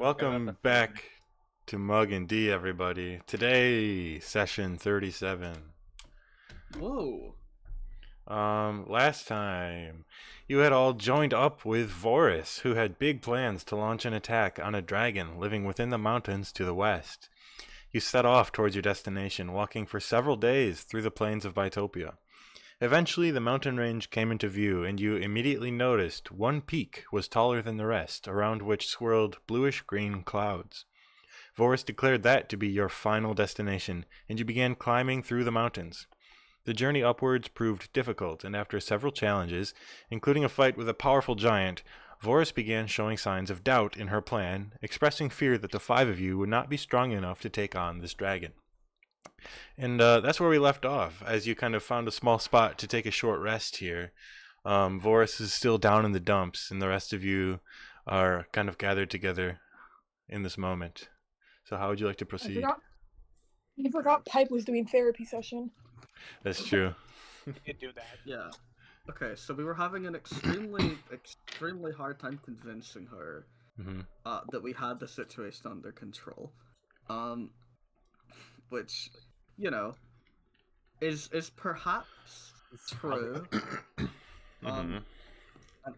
Welcome back to Mug and D, everybody. Today, session 37. Whoa. Last time, you had all joined up with Vorus, who had big plans to launch an attack on a dragon living within the mountains to the west. You set off towards your destination, walking for several days through the plains of Bitopia. Eventually, the mountain range came into view, and you immediately noticed one peak was taller than the rest, around which swirled bluish-green clouds. Vorus declared that to be your final destination, and you began climbing through the mountains. The journey upwards proved difficult, and after several challenges, including a fight with a powerful giant, Vorus began showing signs of doubt in her plan, expressing fear that the five of you would not be strong enough to take on this dragon. And that's where we left off, as you kind of found a small spot to take a short rest here. Vorus is still down in the dumps, and the rest of you are kind of gathered together in this moment. So how would you like to proceed? I forgot Pipe was doing therapy session. That's true. You can do that. Yeah. Okay, so we were having an extremely hard time convincing her that we had the situation under control. Which, you know, is perhaps true. And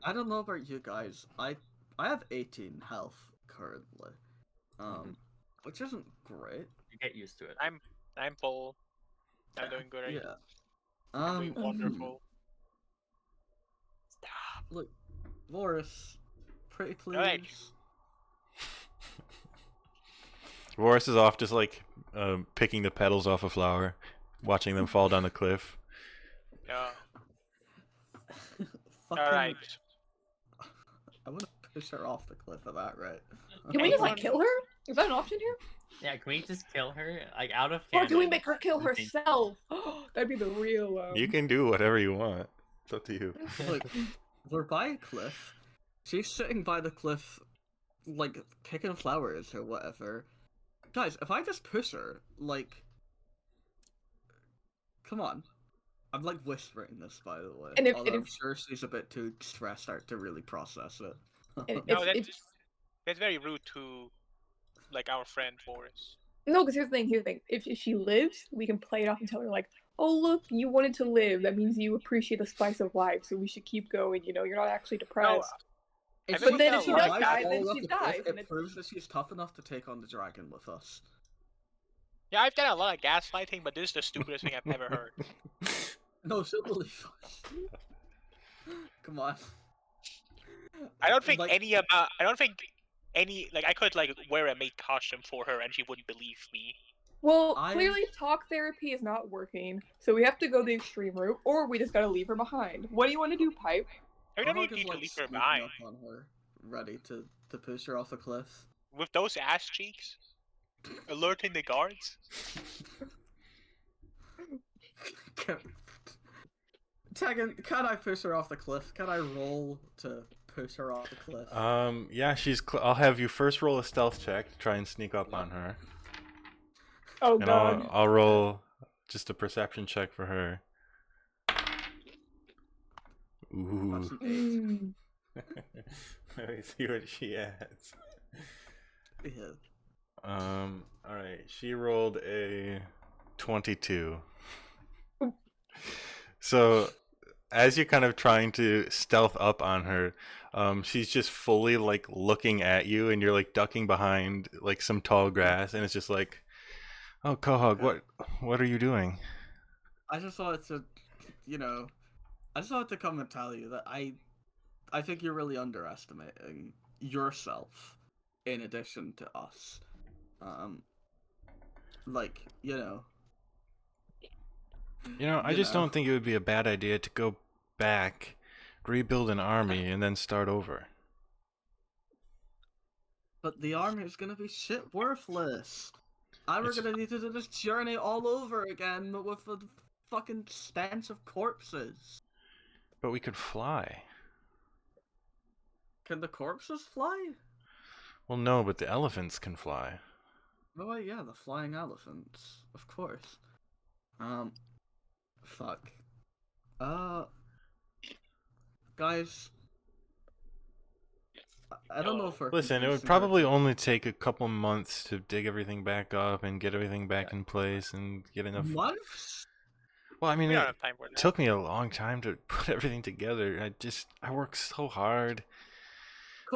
I don't know about you guys. I have 18 health currently. Which isn't great. You get used to it. I'm full. I'm doing good. Right? Yeah. I'm doing wonderful. Stop. Look, Loris, pretty please. Right. Vorus is off just like picking the petals off a flower, watching them fall down a cliff. Yeah. Fucking... Alright. I want to push her off the cliff at that, right? Can we just like kill her? Is that an option here? Yeah, can we just kill her? Like, out of Or canon. do we make her kill herself? That'd be the real. You can do whatever you want. It's up to you. Look, we're by a cliff. She's sitting by the cliff, like, picking flowers or whatever. Guys, if I just push her, like... Come on. I'm, like, whispering this, by the way. And if, although I'm sure she's a bit too stressed out to really process it. No, that's very rude to, like, our friend Forrest. No, because here's the thing. If she lives, we can play it off and tell her, like, oh, look, you wanted to live. That means you appreciate the spice of life, so we should keep going, you know? You're not actually depressed. But then if she does die, fall then off she the cliff, dies, and It it's... proves that she's tough enough to take on the dragon with us. Yeah, I've done a lot of gaslighting, but this is the stupidest thing I've ever heard. No, she'll believe us. Come on. I don't think Like- I could like wear a maid costume for her and she wouldn't believe me. Well, clearly talk therapy is not working, so we have to go the extreme route, or we just gotta leave her behind. What do you want to do, Pipe? I don't Mohawk need is, to like, leave her sneaking behind. up on her, ready to push her off a cliff. With those ass cheeks? Alerting the guards? Tegan, can I push her off the cliff? Can I roll to push her off the cliff? Yeah, I'll have you first roll a stealth check to try and sneak up on her. Oh, And God. I'll roll just a perception check for her. That's Ooh. an Let me see what she adds. 8. Yeah. Alright, she rolled a 22. So, as you're kind of trying to stealth up on her, she's just fully, like, looking at you, and you're, like, ducking behind, like, some tall grass, and it's just like, oh, Quahog, what are you doing? I just wanted to, come and tell you that I think you're really underestimating yourself in addition to us. I just don't think it would be a bad idea to go back, rebuild an army, and then start over. But the army is gonna be shit worthless. And we're gonna need to do this journey all over again, but with the fucking stench of corpses. But we could fly. Can the corpses fly? Well, no, but the elephants can fly. Oh yeah, the flying elephants, of course. Fuck. Guys, I don't know if we're Listen, it would convincing her probably to- only take a couple months to dig everything back up and get everything back in place and get enough. months. Well, I mean, We don't it have time for that. took me a long time to put everything together. I worked so hard.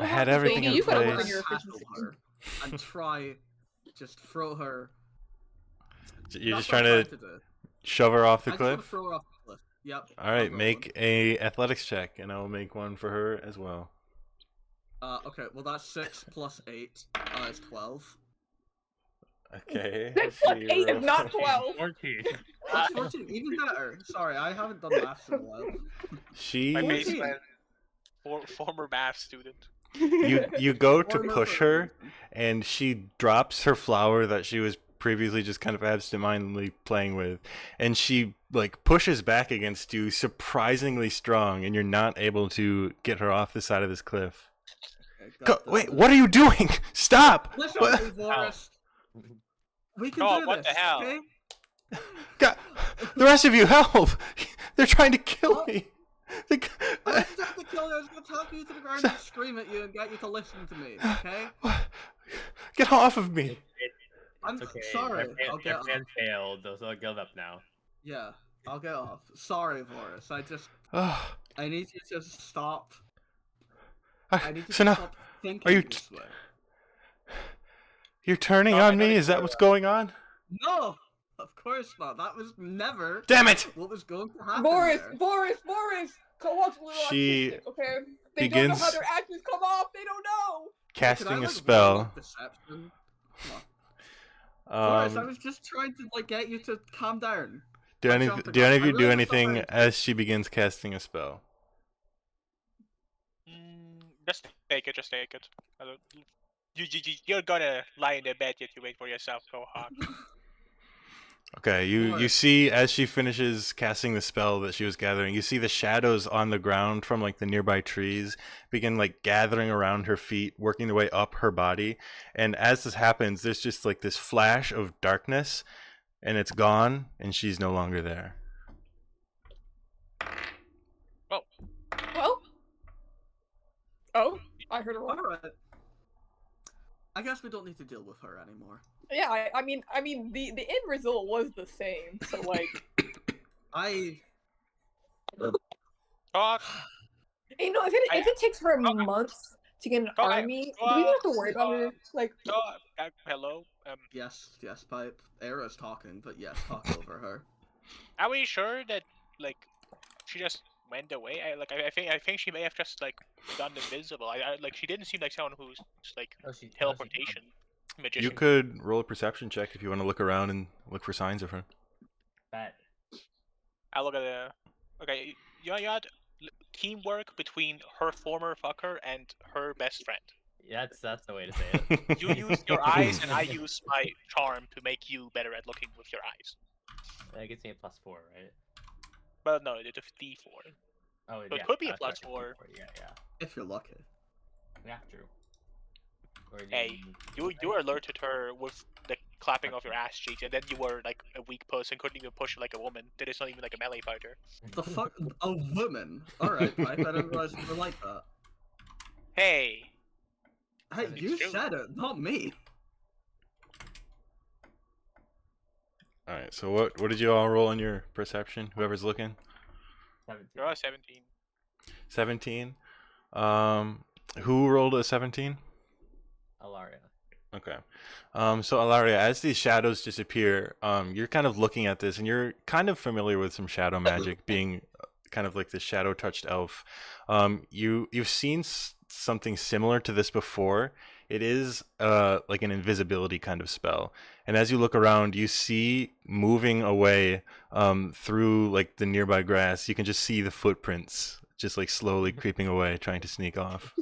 I had Kohaku everything Baby, in you gotta work on place. your tackle efficiency. her and try, just throw her. You're That's just what trying I'm to do. shove her off the I just want to cliff? throw her off the cliff. Yep. All right, I'll go make a athletics check, and I will make one for her as well. Okay, well that's 6 plus 8 is 12. Okay. 6 let's plus see, 8 is roll. not 12. 14. That's 14, even better. Sorry, I haven't done maths in a while. She My 14. base friend, former math student. you go to Former push for a her, reason. and she drops her flower that she was previously just kind of absentmindedly playing with, and she like pushes back against you surprisingly strong, and you're not able to get her off the side of this cliff. Okay, Go, got wait, that. what are you doing? Stop! Listen, What? to me, Boris. We can Oh, do what this, the hell? okay? God, the rest of you help! They're trying to kill me. I didn't have to kill you. I was going to talk you to the ground and scream at you and get you to listen to me, okay? Get off of me! I'm It's okay. sorry. Their I'll plan, their get plan off. failed, so I'll give up now. Yeah, I'll get off. Sorry, Boris. Ugh. I need you to stop. I- I need you so to now, stop thinking are you this way. you're turning No, I on me? noticed Is that you, what's going on? No, of course not. That was never Damn it! what was going to happen Boris, there. Boris, Boris! Co-op's a little She autistic, okay? They don't know how begins their actions come off. They don't know. Can I, casting a like, roll spell. Deception? Come on. Boris, I Um, was just trying to like get you to calm down. do I any jumped the do any of gun. you I do really was not anything very- as she begins casting a spell? Just take it. Just take it. I don't- You're gonna lie in the bed yet you wait for yourself, Kohak. Okay, you Alright. see as she finishes casting the spell that she was gathering, you see the shadows on the ground from like the nearby trees begin like gathering around her feet, working their way up her body. And as this happens, there's just like this flash of darkness, and it's gone, and she's no longer there. Well? Oh, I heard it wrong. Alright. I guess we don't need to deal with her anymore. Yeah, I mean, the end result was the same. So like, I Kohak, you know, if it takes her Oh, months to get an oh, army, do we not have to worry about her? Like, hello. yes, Pipe. Era's talking, but yes, talk over her. Are we sure that like she just went away? I think she may have just like gone invisible. Like she didn't seem like someone who's like teleportation magician. You could roll a perception check if you want to look around and look for signs of her. That I look at the. Okay, you had teamwork between her former fucker and her best friend. that's the way to say it. You use your eyes, and I use my charm to make you better at looking with your eyes. That gets me a +4, right? But no, it's a D4. Oh, So yeah. it could be a sorry, +4. Yeah, yeah. If you're lucky. Yeah, true. Or do Hey, you alerted her with the clapping of your ass cheeks, and then you were like a weak person, couldn't even push like a woman. That is not even like a melee fighter. The fuck? A woman? Alright, Pipe. I didn't realize you were like that. Hey, Hey, That's you true. said it, not me. All right, so what did you all roll on your perception? Whoever's looking, 17. you're a 17. 17. Who rolled a 17? Alaria. Okay. So Alaria, as these shadows disappear, you're kind of looking at this, and you're kind of familiar with some shadow magic, being kind of like the shadow touched elf. You've seen something similar to this before. It is like an invisibility kind of spell, and as you look around, you see moving away through like the nearby grass. You can just see the footprints, just like slowly creeping away, trying to sneak off.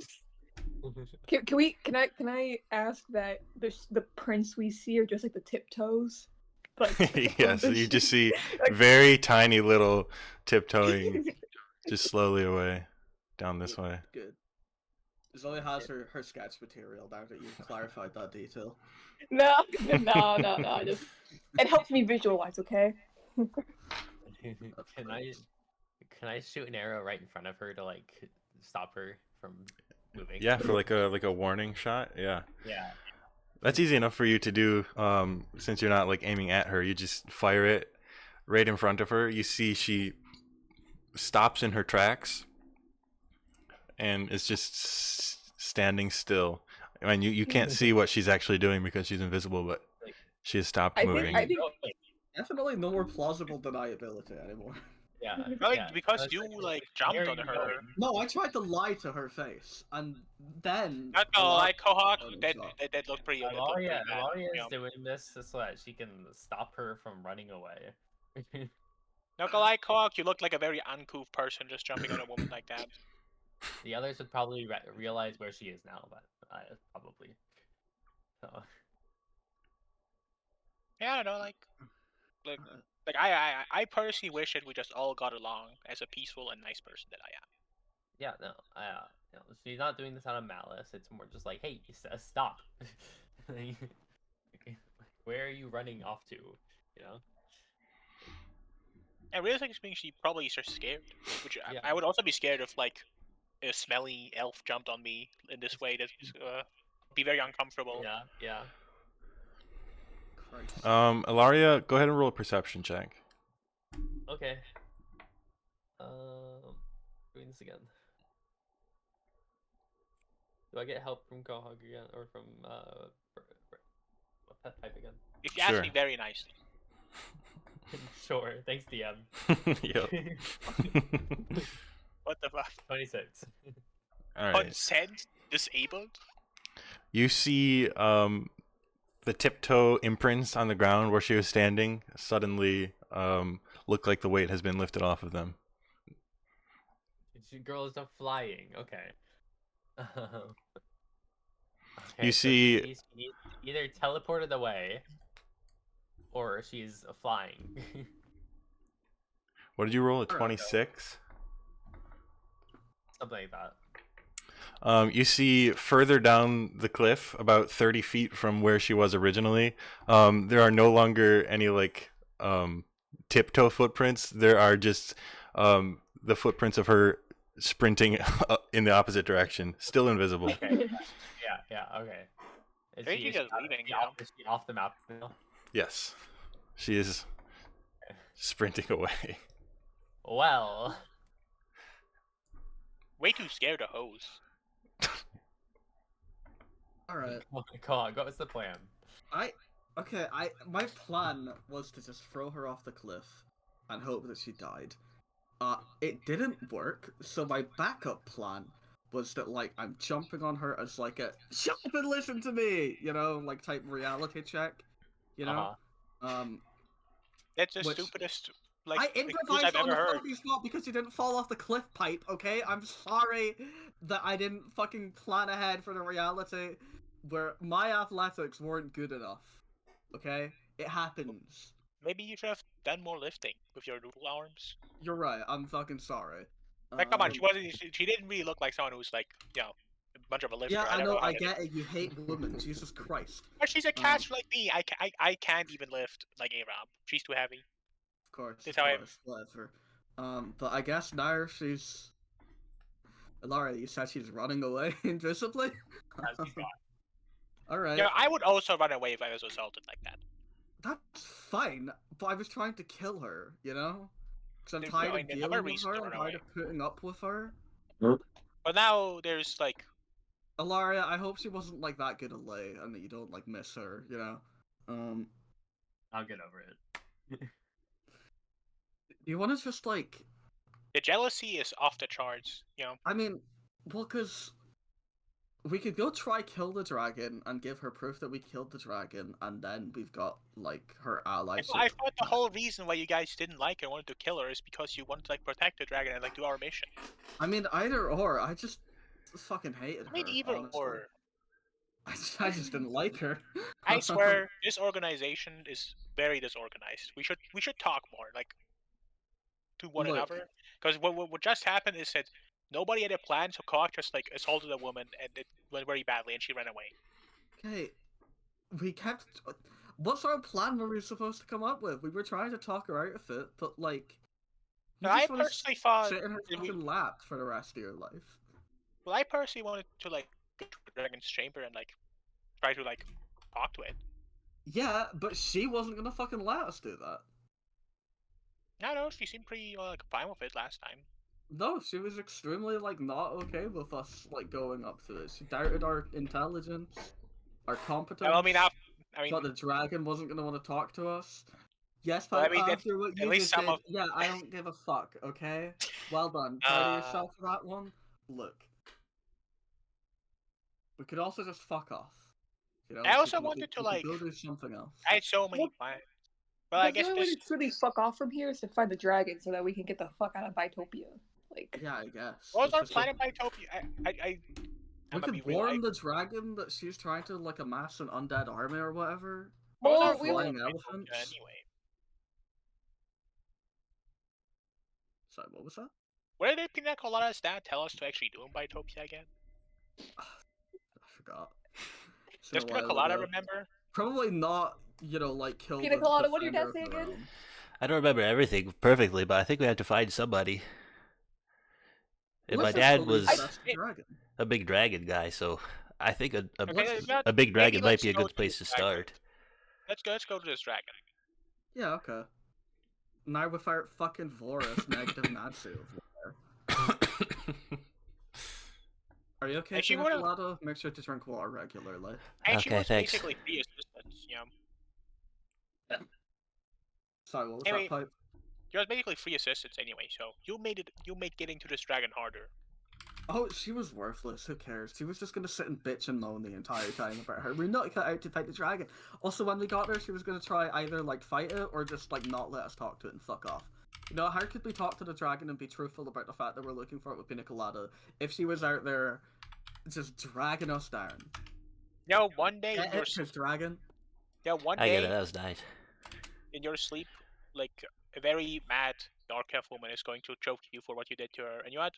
can I ask that the prints we see are just like the tiptoes? Like, Yes, you just see Like- very tiny little tiptoeing just slowly away down this way. Good. Zoe has her sketch material now that you've clarified that detail. no. Just it helps me visualize. Okay. Can I shoot an arrow right in front of her to like stop her from? moving. Yeah, for like a warning shot. Yeah. Yeah. That's easy enough for you to do, since you're not like aiming at her. You just fire it right in front of her. You see she stops in her tracks and is just standing still. I mean, you can't see what she's actually doing because she's invisible, but she has stopped moving. I think Definitely no more plausible deniability anymore. Yeah. Probably yeah. because It's you like, like where jumped are on you her. going? No, I tried to lie to her face, and then. Not gonna lie, Kohawk, Oh, that God. that looked pretty. That looked Alaria, pretty bad. Alaria you is know. doing this so that she can stop her from running away. Not gonna lie, Kohawk, you look like a very uncouth person just jumping on a woman like that. The others would probably realize where she is now, but probably. So. Yeah, I don't know, like I personally wish that we just all got along as a peaceful and nice person that I am. Yeah, no, she's not doing this out of malice. It's more just like, hey, stop. Where are you running off to? You know. And realistically speaking, she probably is just scared. Which Yeah. I would also be scared if like a smelly elf jumped on me in this way. That's be very uncomfortable. Yeah, yeah. Christ. Ilaria, go ahead and roll a perception check. Okay. Doing this again. Do I get help from Gohog again, or from Pet Pipe again? If you ask Sure. me very nicely. Sure. Thanks, DM. Yep. What the fuck? 26. All right. Consent disabled? You see the tiptoe imprints on the ground where she was standing suddenly look like the weight has been lifted off of them. Girl is up flying. Okay. You see- she's either teleported away, or she's flying. What did you roll? A 26? Something like that. You see further down the cliff, about 30 feet from where she was originally, there are no longer any like tiptoe footprints. There are just the footprints of her sprinting in the opposite direction, still invisible. Okay. Yeah. Okay. I think she's just leaving, Is she off the map now? Yes, she is sprinting away. Well. Way too scared to hose. Alright. Come on, what's the plan? My plan was to just throw her off the cliff and hope that she died. It didn't work, so my backup plan was that, like, I'm jumping on her as, like, a shut up and listen to me, you know, like, type reality check, you know? That's the Which- stupidest I excuse improvised I've on ever the heard. fluffy spot because you didn't fall off the cliff pipe, okay? I'm sorry that I didn't fucking plan ahead for the reality where my athletics weren't good enough, okay? It happens. Maybe you should have done more lifting with your noodle arms. You're right, I'm fucking sorry. Like, come on, she wasn't. She didn't really look like someone who's like, you know, a bunch of a lifter. Yeah, I don't know, how I to- get it, you hate women, Jesus Christ. But she's a caster like me. I can't even lift like a Rob. She's too heavy. Of course, That's how I- whatever. But I guess now she's... Laura, you said she's running away invisibly? She's gone. Alright. Yeah, I would also run away if I was assaulted like that. That's fine, but I was trying to kill her, you know? Because I'm There's tired no- of there's dealing never with reason her, to I'm run tired away. of putting up with her. But now there's like, Alaria, I hope she wasn't like that good a lay, and that you don't like miss her, you know? I'll get over it. Do you want to just like... the jealousy is off the charts. You know, I mean, well, because... we could go try kill the dragon and give her proof that we killed the dragon, and then we've got, like, her allies. I thought the whole reason why you guys didn't like her, wanted to kill her, is because you wanted to like protect the dragon and like do our mission. I mean, either or, I just fucking hated her. I mean, either honestly. or. I just didn't like her. I swear, this organization is very disorganized. We should talk more, like, to one Look. another. Because what just happened is that nobody had a plan, so Koch just like assaulted a woman and it went very badly, and she ran away. Okay, we kept... what sort of plan were we supposed to come up with? We were trying to talk her out of it, but, like... you Now, I just wanna personally thought sit in her that we- fucking lap for the rest of your life. Well, I personally wanted to like go to the dragon's chamber and like try to like talk to it. Yeah, but she wasn't gonna fucking let us do that. No, she seemed pretty like fine with it last time. No, she was extremely like not okay with us like going up to it. She doubted our intelligence, our competence. Well, I mean, thought the dragon wasn't gonna want to talk to us. Yes, well, I Pipe, mean, after what at you least just some did, of yeah, I don't give a fuck, okay? Well done. Proud of yourself for that one. Look. We could also just fuck off. You know, I also wanted to we like. could go do something else. I had so many Well, plans. Well, I Because guess the only way this. to truly fuck off from here is to find the dragon so that we can get the fuck out of Bitopia. Like, Yeah, I guess. What was our Let's just plan go- in Bitopia? We I'm gonna be could real. warn the dragon that she's trying to like amass an undead army or whatever. What was well, our we goal were, flying in elephants. Bitopia anyway? Sorry, what was that? What did the Pina Coladas dad tell us to actually do in Bitopia again? I forgot. It's been Does a Pina while Colada ago. remember? Probably not, you know, like kill Pina the Colada, what did your defender dad say of the again? realm. I don't remember everything perfectly, but I think we had to find somebody. And my Let's just dad believe was that's the dragon. a big dragon guy, so I think Okay, a big dragon might let's be a go good place to this dragon. start. Let's go to this dragon. Yeah, okay. Now without fucking Vorus, negative Natsu. Are you okay, And she Pina would've- Colada? Make sure to drink water regularly. And she Okay, was thanks. basically free assistance, you know. Sorry, what was Anyway, that pipe? She was basically free assistance anyway, so you made getting to this dragon harder. Oh, she was worthless. Who cares? She was just gonna sit and bitch and moan the entire time about her. We're not cut out to fight the dragon. Also, when we got there, she was gonna try either like fight it or just like not let us talk to it and fuck off. You know, how could we talk to the dragon and be truthful about the fact that we're looking for it with Pina Colada if she was out there just dragging us down? You know, one day Get it, 'cause dragon. one I get it, day that was nice. in your sleep, like a very mad dark elf woman is going to choke you for what you did to her, and you know what?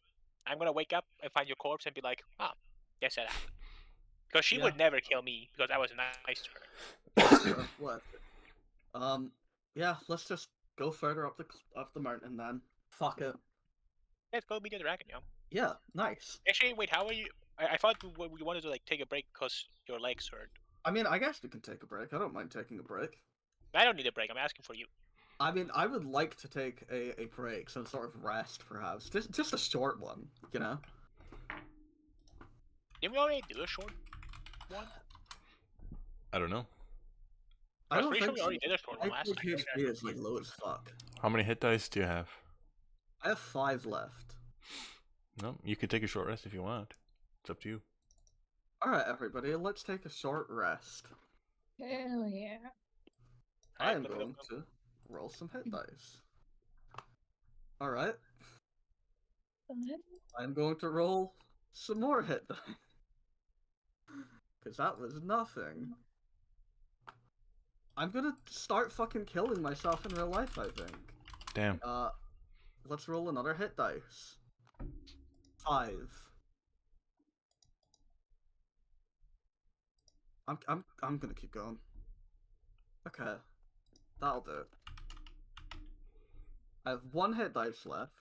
I'm gonna wake up and find your corpse and be like, ah, guess that happened. Because she Yeah. would never kill me because I was nice to her. Sure, what? Yeah, let's just go further up the mountain then. Fuck it. Let's go meet the dragon, you know. Yeah, nice. Actually, wait, how are you? I thought we wanted to like take a break because your legs hurt. I mean, I guess we can take a break. I don't mind taking a break. I don't need a break. I'm asking for you. I mean, I would like to take a break, some sort of rest, perhaps. Just a short one, you know? Didn't we already do a short one? I don't know. I was don't pretty sure think we already did a short one My last time. HP is like low as fuck. How many hit dice do you have? I have 5 left. No, you can take a short rest if you want. It's up to you. Alright, everybody, let's take a short rest. hell yeah. I am Alright, going to roll some hit dice. Alright, I'm going to roll some more hit dice. Because that was nothing. I'm gonna start fucking killing myself in real life, I think. Damn. Let's roll another hit dice. 5. I'm gonna keep going. Okay. That'll do. I have 1 hit dice left.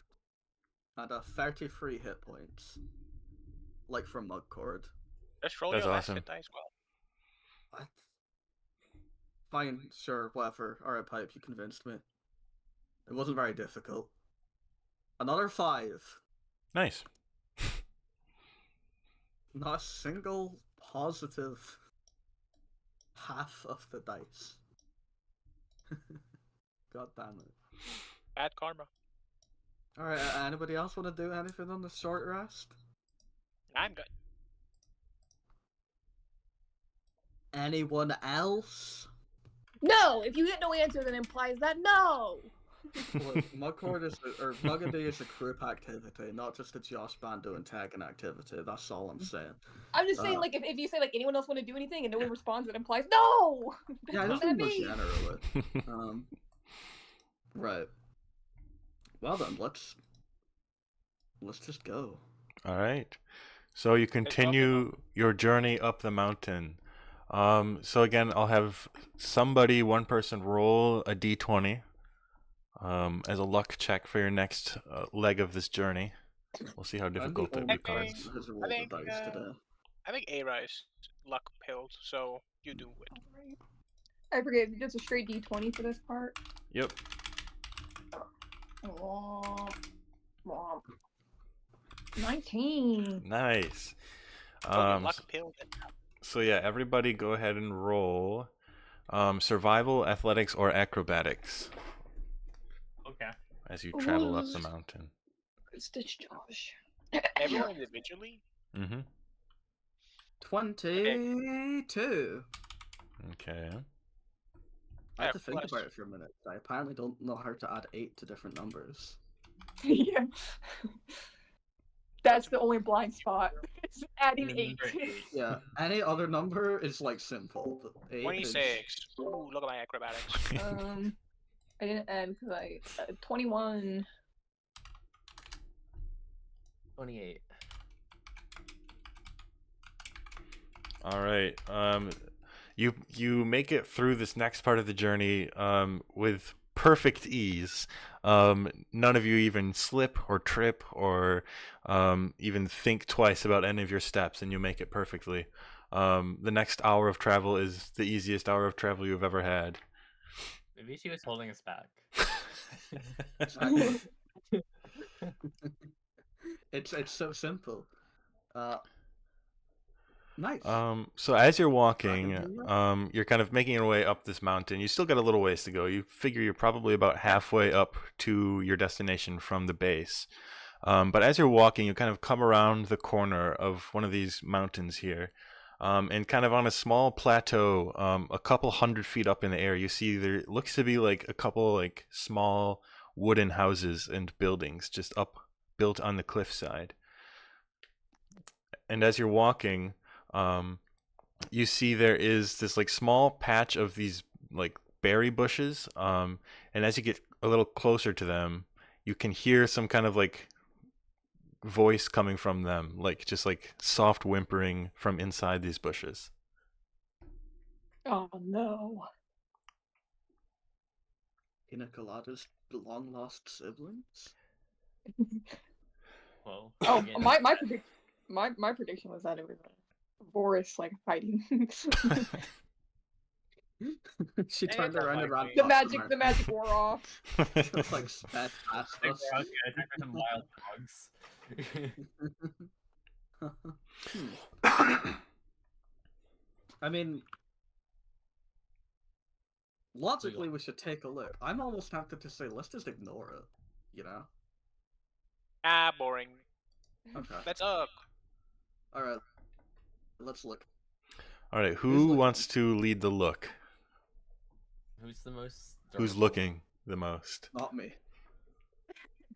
And a 33 hit points. Like from Mugcord. Just roll That's your last awesome. hit dice well. What? Fine, sure, whatever. Alright, Pipe, you convinced me. It wasn't very difficult. Another 5. Nice. Not a single positive half of the dice. God damn it. Bad karma. Alright, anybody else want to do anything on the short rest? I'm good. Anyone else? No! If you get no answer, then implies that no! Look, Mugcord or Muggedy is a group activity, not just a Josh Bando and Tegan activity. That's all I'm saying. I'm just saying, like, if you say, like, anyone else want to do anything and no one responds, it implies no! Yeah, I That's just what mean that more means. generally. Right. Well then, let's just go. All right. So you continue your journey up the mountain. So again, I'll have one person roll a d20 as a luck check for your next leg of this journey. We'll see how I'm the difficult it only becomes. person who has I rolled think, the dice today. I think Era is luck pilled, so you do it. Alright. I forget, it's a straight D20 for this part. Yep. Womp, womp. 19. Nice. Oh, you Um, luck pilled it. so yeah, everybody go ahead and roll survival, athletics, or acrobatics Okay. as you travel up the mountain. It's Josh. Everyone individually? Mm-hmm. 22. Okay. I had to think Plus. about it for a minute. I apparently don't know how to add 8 to different numbers. Yeah. That's the only blind spot. It's adding Number 8. eight. Yeah, any other number is like simple, but 8 is... 26. Ooh, look at my acrobatics. I didn't add because I 21. 28. All right. You make it through this next part of the journey with perfect ease. None of you even slip or trip or even think twice about any of your steps, and you make it perfectly. The next hour of travel is the easiest hour of travel you've ever had. Maybe she was holding us back. It's so simple. Nice. So as you're walking, Dragon you're kind of making your way up this mountain. You still got a little ways to go. You figure you're probably about halfway up to your destination from the base. But as you're walking, you kind of come around the corner of one of these mountains here. And kind of on a small plateau, a couple 100 feet up in the air, you see there looks to be like a couple like small wooden houses and buildings just up built on the cliffside. And as you're walking, you see there is this like small patch of these like berry bushes, and as you get a little closer to them, you can hear some kind of like voice coming from them, like just like soft whimpering from inside these bushes. Oh no. Pina Colada's long lost siblings? Well, Oh, again, my prediction was that it was Boris like fighting. She Eh, turned it's around and ran unlikely. past the magic wore off. Just like sped past I think us. we're okay. I think we're some wild dogs. I mean, logically, we should take a look. I'm almost tempted to say, let's just ignore it. You know? Ah, boring. Okay. Let's up. Alright. Let's look. All right, Who's who looking? wants to lead the look? Who's the most? Who's durable? looking the most? Not me.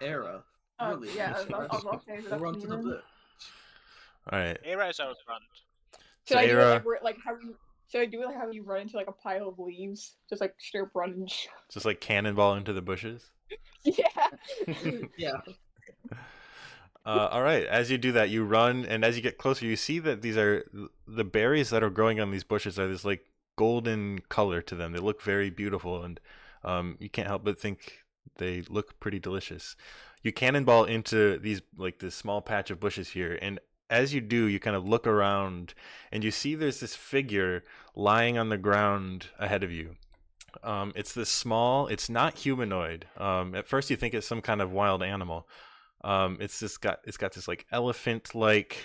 Era. Oh Really? yeah, Yes, I was about to say We'll that's run me to the then. book. All right, Era is out front. Should so I do it Era, like how you? Should I do it like how you run into like a pile of leaves, just like straight up run? just like cannonball into the bushes. Yeah. Yeah. All right, as you do that, you run, and as you get closer, you see that these are the berries that are growing on these bushes are this like golden color to them. They look very beautiful, and you can't help but think they look pretty delicious. You cannonball into these like this small patch of bushes here, and as you do, you kind of look around, and you see there's this figure lying on the ground ahead of you. It's this small. It's not humanoid. At first, you think it's some kind of wild animal. It's got this like elephant like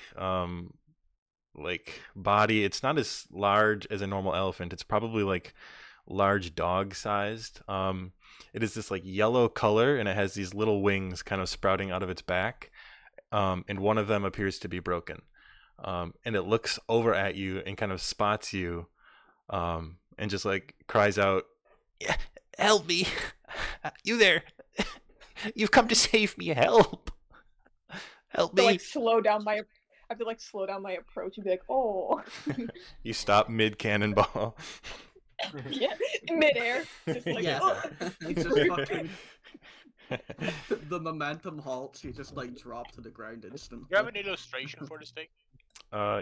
body. It's not as large as a normal elephant. It's probably like large dog sized. It is this like yellow color, and it has these little wings kind of sprouting out of its back. And one of them appears to be broken. And it looks over at you and kind of spots you, and just like cries out, "Yeah, help me! You there? You've come to save me! Help! Help To me!" like slow down my. I have to like slow down my approach and be like, oh. You stop mid cannonball. Yeah, midair. Just like, Yeah. oh. It's just fucking... the momentum halts, you just like drop to the ground instantly. Do you have an illustration for this thing?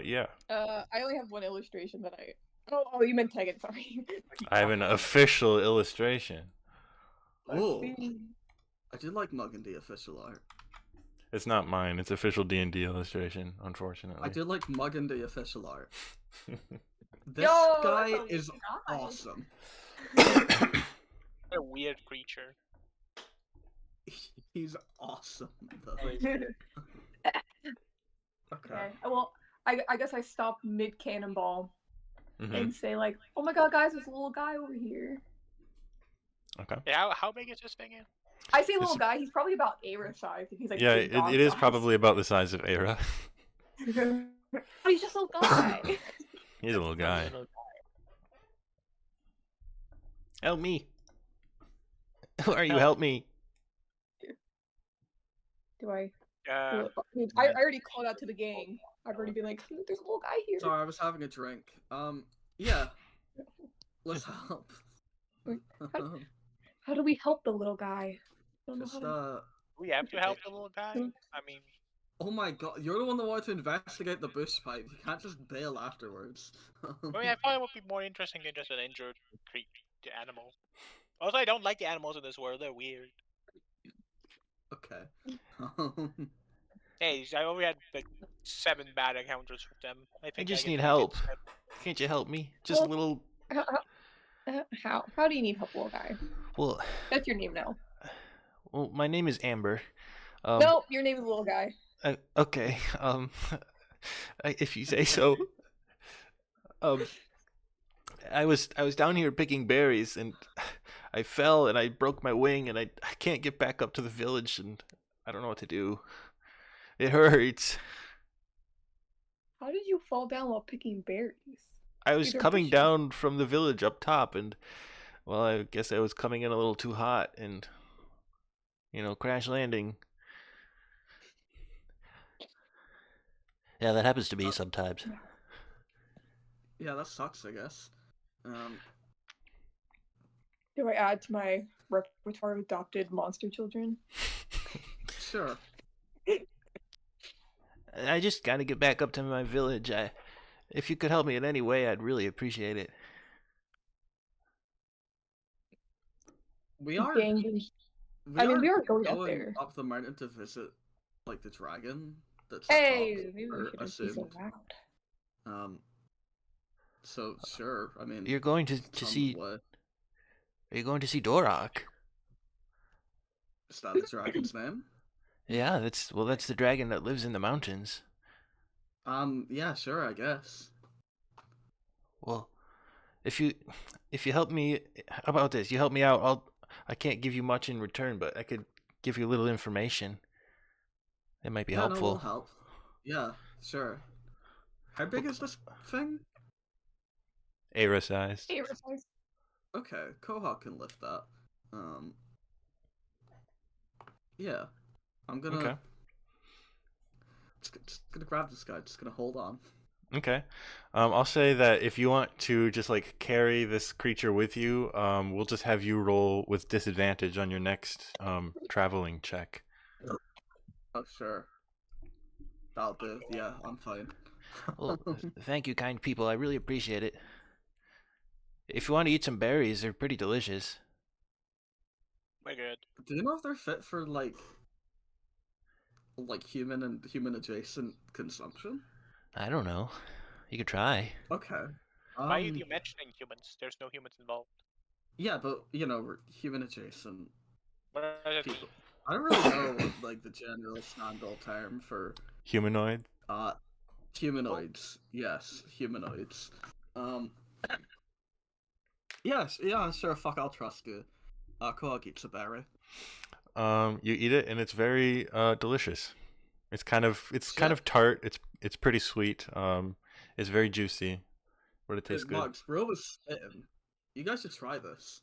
Yeah. I only have one illustration that I. Oh, you meant Tegan. Sorry. I have an official illustration. Oh, I do like Mugcord official art. It's not mine. It's official D&D illustration, I unfortunately. do like mugging the official art. This Yo, guy that's a is guy. awesome. A weird creature. He's awesome. Though. Okay. Okay. Well, I guess I stop mid cannonball Mhm. and say like, "Oh my god, guys, there's a little guy over here." Okay. Yeah, how big is this thing? Again? I say little It's- guy. He's probably about Aira size. If he's like Yeah, big dog it is size. probably about the size of Aira. But he's just a little guy. He's a little guy. Little Help me. Who are you? Help. Help me. Do I? Uh, I already called out to the gang. I've already been like, "There's a little guy here." Sorry, I was having a drink. Yeah. Let's help. Wait, How do we help the little guy? I don't know Just how to... we have to help the little guy. I mean, Oh my god, you're the one that wanted to investigate the bush pipe. You can't just bail afterwards. I thought it would be more interesting than just an injured animal. Also, I don't like the animals in this world. They're weird. Okay. Hey, I already had like 7 bad encounters with them. I I think just get- need get help. 7. Can't you help me? Just a Well- little. How do you need help, little guy? Well, That's your name now. my name is Amber. No, your name is little guy. Okay. If you say so. I was down here picking berries and I fell and I broke my wing and I can't get back up to the village and I don't know what to do. It hurts. How did you fall down while picking berries? I was These are coming bushes. down from the village up top and well, I guess I was coming in a little too hot and crash landing. Yeah, that happens to me sometimes. Yeah, that sucks, I guess. Do I add to my repertoire of adopted monster children? Sure. I just gotta get back up to my village. If you could help me in any way, I'd really appreciate it. We are. Gang. I mean, we are going up going there. up the mountain to visit, like, the dragon. That's Hey, maybe or we shouldn't be so assumed. loud. So sure. I mean, You're going to it's on the see. way. Are you going to see Dorok? Is that the dragon's name? Yeah, that's the dragon that lives in the mountains. Yeah, sure, I guess. Well, if you help me, how about this? You help me out. I can't give you much in return, but I could give you a little information. It might be Yeah, no, helpful. we'll help. Yeah, sure. How big is this thing? Aira sized. Aira size. Okay, Kohawk can lift that. Yeah. I'm gonna. Okay. Just gonna grab this guy. Just gonna hold on. Okay. I'll say that if you want to just like carry this creature with you, we'll just have you roll with disadvantage on your next traveling check. Oh, sure. That'll do. Yeah, I'm fine. Well, thank you, kind people. I really appreciate it. If you want to eat some berries, they're pretty delicious. We're good. Do you know if they're fit for like human and human adjacent consumption? I don't know. You could try. Okay. Why are you mentioning humans? There's no humans involved. Yeah, but we're human adjacent What does it mean? people. I don't really know like the general standard term for Humanoid. humanoids. Yes, humanoids. Yes, yeah, sure. Fuck, I'll trust you. Kohawk eats a berry. You eat it and it's very delicious. It's kind of Shit. tart. It's pretty sweet. It's very juicy, but it tastes good. Max, bro was spitting. You guys should try this.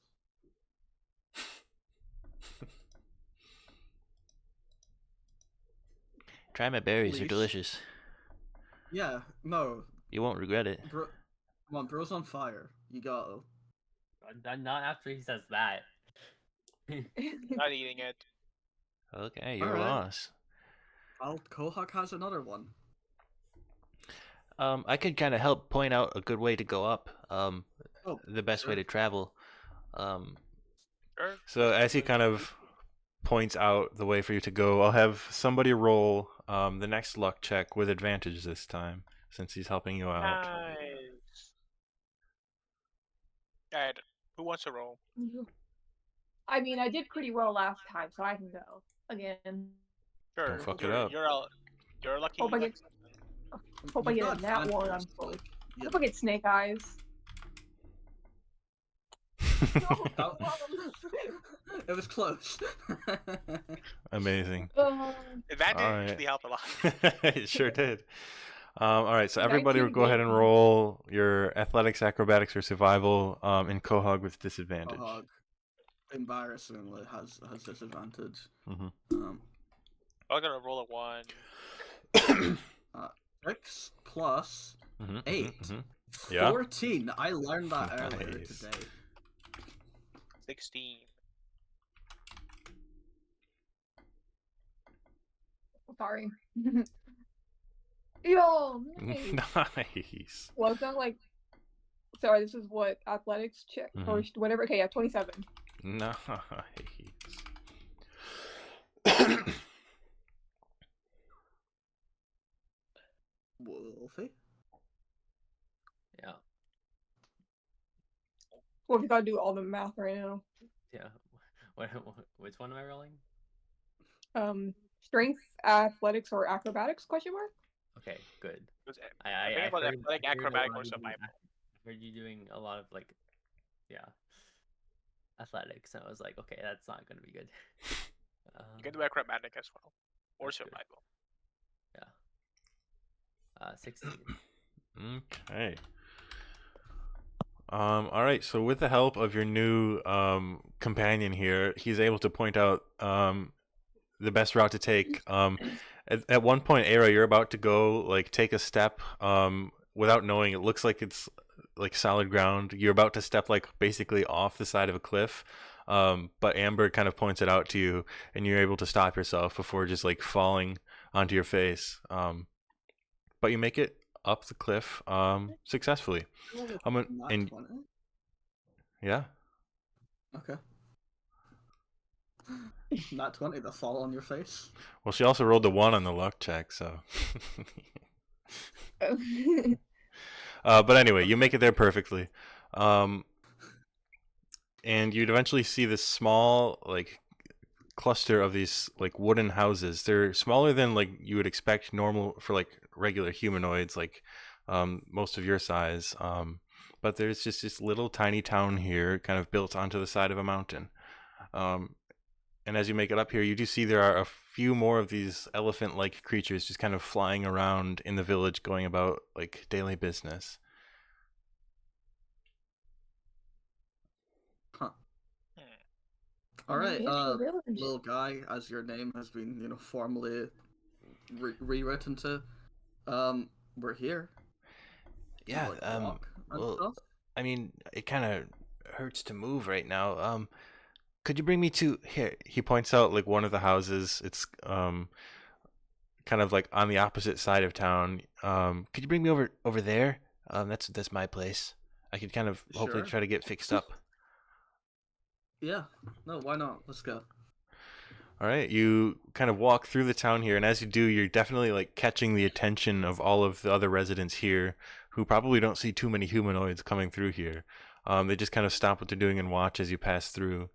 Try my berries. They're Please. delicious. Yeah, no, You won't regret it. bro. Come on, bro's on fire. You go. Not after he says that. Not eating it. Okay, you're a Alright. loss. Kohawk has another one. I could kind of help point out a good way to go up. Oh, The best way sure. to travel. Sure. So as he kind of points out the way for you to go. I'll have somebody roll the next luck check with advantage this time, since he's helping you out. Nice. Alright, who wants to roll? I mean, I did pretty well last time, so I can go again. Sure. Don't fuck it you're, up. You're lucky. Hope I get, hope I You've get got a nat one. I'm advantage, full. like, yeah. Hope I get snake eyes. Oh. It was close. Amazing. Advantage Alright. actually helped a lot. It sure did. All right, so everybody 19 go ahead and gold. roll your athletics, acrobatics, or survival in Quahog with disadvantage. Hog embarrassingly has disadvantage. Mm-hmm. I'm gonna roll a 1. 6 plus Mm-hmm, 8. mm-hmm. Yeah. 14. I learned that earlier Nice. today. 16. Sorry. Yo, nice. Nice. Well, it's not like. Sorry, this is what athletics check or whatever. Okay, yeah, 27. Nice. Wolfie? Yeah. Well, we gotta do all the math right now. Yeah. Which one am I rolling? Strength, athletics, or acrobatics? Question mark. Okay, good. I think it was athletic, acrobatic or survival. I heard you doing a lot of like, yeah, athletics. And I was like, okay, that's not gonna be good. You can do acrobatic as well, or That's good. survival. 16. Okay. All right. So with the help of your new companion here, he's able to point out the best route to take. At one point, Era, you're about to go like take a step without knowing. It looks like it's like solid ground. You're about to step like basically off the side of a cliff. But Amber kind of points it out to you, and you're able to stop yourself before just like falling onto your face. But you make it up the cliff successfully. And 20? yeah. Okay. Not 20, the fall on your face. Well, she also rolled a 1 on the luck check, so. But anyway, you make it there perfectly. And you'd eventually see this small, like, cluster of these, like, wooden houses. They're smaller than, like, you would expect normal for, like, regular humanoids, like, most of your size. But there's just this little tiny town here, kind of built onto the side of a mountain. And as you make it up here, you do see there are a few more of these elephant-like creatures just kind of flying around in the village, going about like daily business. Huh. Alright, Village. little guy, as your name has been, formally rewritten to, we're here. Yeah. Like, walk and Well, stuff? I mean, it kind of hurts to move right now. Could you bring me to here? He points out like one of the houses. It's kind of like on the opposite side of town. Could you bring me over there? That's my place. I could kind of hopefully Sure. try to get fixed up. Yeah. No, why not? Let's go. All right, you kind of walk through the town here, and as you do, you're definitely like catching the attention of all of the other residents here, who probably don't see too many humanoids coming through here. They just kind of stop what they're doing and watch as you pass through.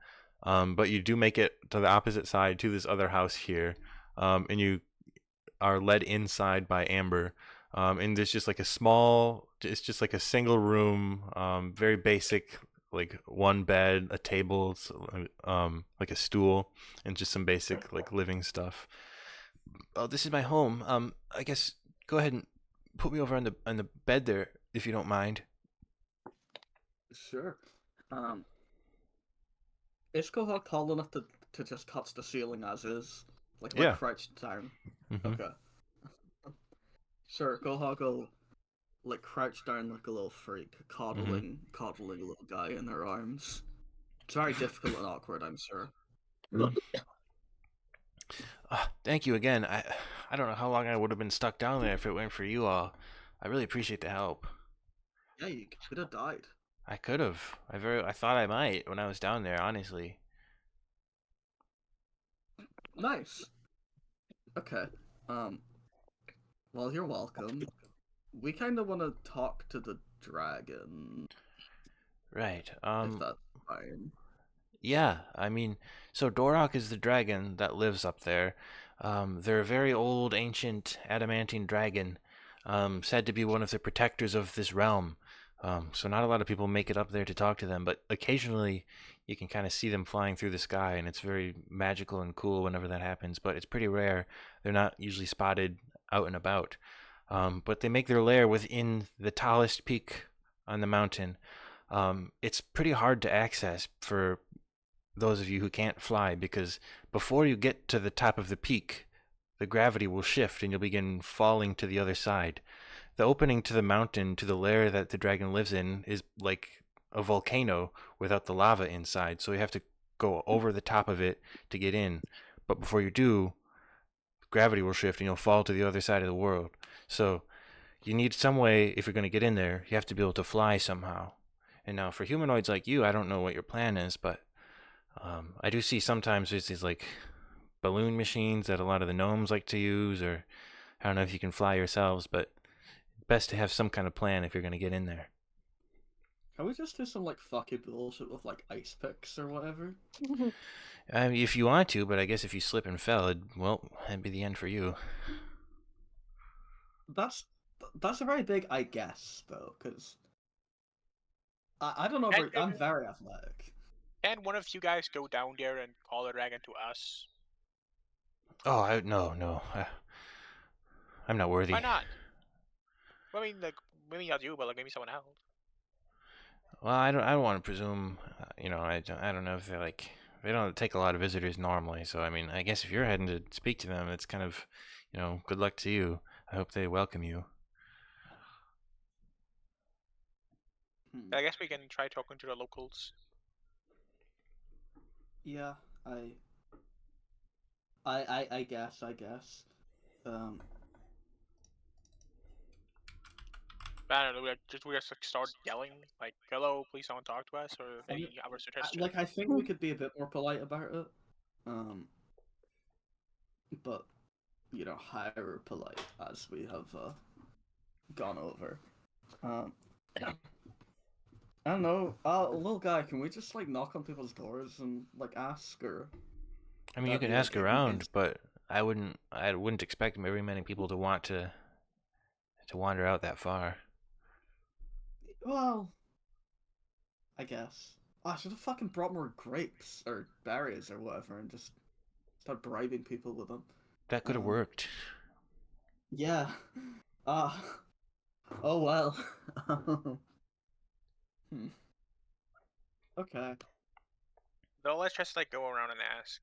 But you do make it to the opposite side to this other house here, and you are led inside by Amber. And there's just like it's just like a single room, very basic, like one bed, a table, like a stool, and just some basic like living stuff. Oh, this is my home. I guess go ahead and put me over on the bed there, if you don't mind. Sure. Is Quahog tall enough to just touch the ceiling as is? Like Yeah. crouched down? Mhm. Okay. Sure, Quahog will like crouch down like a little freak, coddling a little guy in her arms. It's very difficult and awkward, I'm sure. Thank you again. I don't know how long I would have been stuck down there if it weren't for you all. I really appreciate the help. Yeah, you could have died. I could have. I thought I might when I was down there, honestly. Nice. Okay. Well, you're welcome. We kind of want to talk to the dragon, Right. if that's fine. Yeah, I mean, so Dorok is the dragon that lives up there. They're a very old, ancient adamantine dragon, said to be one of the protectors of this realm. So not a lot of people make it up there to talk to them, but occasionally you can kind of see them flying through the sky, and it's very magical and cool whenever that happens, but it's pretty rare. They're not usually spotted out and about. But they make their lair within the tallest peak on the mountain. It's pretty hard to access for those of you who can't fly, because before you get to the top of the peak, the gravity will shift and you'll begin falling to the other side. The opening to the mountain, to the lair that the dragon lives in, is like a volcano without the lava inside, so you have to go over the top of it to get in. But before you do, gravity will shift and you'll fall to the other side of the world. So you need some way, if you're going to get in there, you have to be able to fly somehow. And now for humanoids like you, I don't know what your plan is, but I do see sometimes there's these like balloon machines that a lot of the gnomes like to use, or I don't know if you can fly yourselves, but best to have some kind of plan if you're going to get in there. Can we just do some like fucking bullshit with like ice picks or whatever? I mean, if you want to, but I guess if you slip and fell, that'd be the end for you. That's a very big I guess though, because I don't know. I'm very athletic. Can one of you guys go down there and call the dragon to us? Oh, no. I'm not worthy. Why not? I mean, like, maybe not you, but like maybe someone else. Well, I don't want to presume. I don't know if they don't take a lot of visitors normally. So I mean, I guess if you're heading to speak to them, it's kind of, good luck to you. I hope they welcome you. I guess we can try talking to the locals. Yeah, I guess. I don't know. We just like, start yelling like, "Hello, please someone talk to us," or any other suggestion. I think we could be a bit more polite about it. But higher polite, as we have gone over. I don't know. Little guy, can we just like knock on people's doors and like ask, or? I mean, you can ask around, but I wouldn't expect very many people to want to wander out that far. Well, I guess. I should have fucking brought more grapes or berries or whatever, and just start bribing people with them. That could have worked. Yeah. Oh well. Okay. So let's just like go around and ask.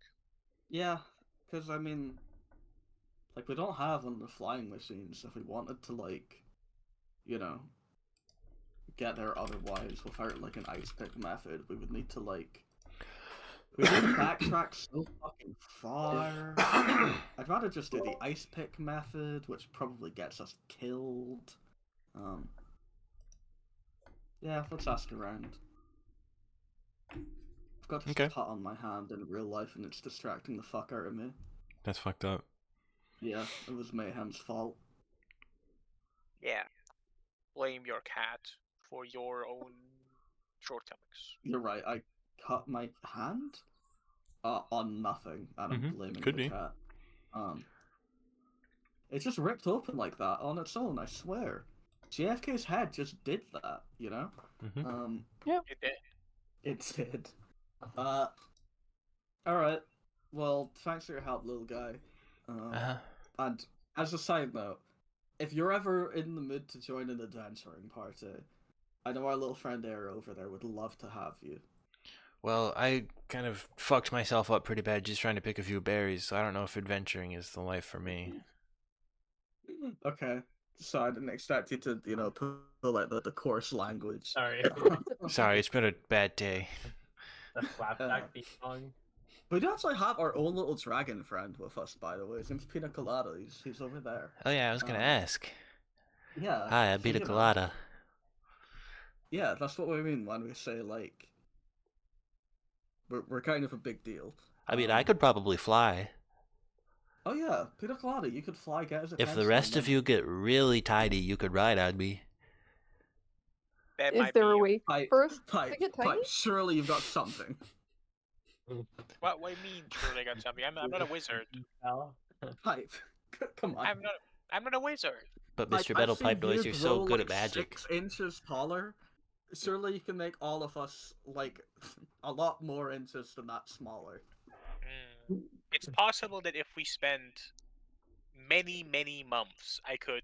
Yeah, because I mean, like we don't have one of the flying machines. If we wanted to, like, get there otherwise without like an ice pick method, we would need to backtrack so fucking far. I'd rather just do the ice pick method, which probably gets us killed. Yeah, let's ask around. I've got this cut on my hand in real life, and it's distracting the fuck out of me. That's fucked up. Yeah, it was Mayhem's fault. Yeah. Blame your cat for your own shortcomings. You're right, I cut my hand on nothing, and I'm blaming the cat. It just ripped open like that on its own, I swear. JFK's head just did that, Yeah. It did. It did. Alright. Well, thanks for your help, little guy. And as a side note, if you're ever in the mood to join an adventuring party, I know our little friend Air over there would love to have you. Well, I kind of fucked myself up pretty bad just trying to pick a few berries, so I don't know if adventuring is the life for me. Okay. So I didn't expect you to, pull out the coarse language. Sorry. Sorry, it's been a bad day. The flapjack theme song. We do actually have our own little dragon friend with us, by the way. His name's Pina Colada. He's over there. Oh yeah, I was gonna ask. Yeah. Hi, I'm Pina Colada. Yeah, that's what we mean when we say, like, we're kind of a big deal. I mean, I could probably fly. Oh yeah, pina colada. You could fly, get as a If the pencil, rest and of then you get really tidy, you could ride on me. That Is might there be. a way Pipe, for us to pipe, get tiny? pipe. Surely you've got something. What do you mean? Surely I got something. I'm not a wizard. Spell? Pipe. Come on. I'm not a wizard. But Like, Mr. I've Metal seen Pipe Noise, you you're so grow, good like, at magic. 6 inches taller. Surely you can make all of us like a lot more inches than that smaller. It's possible that if we spend many months, I could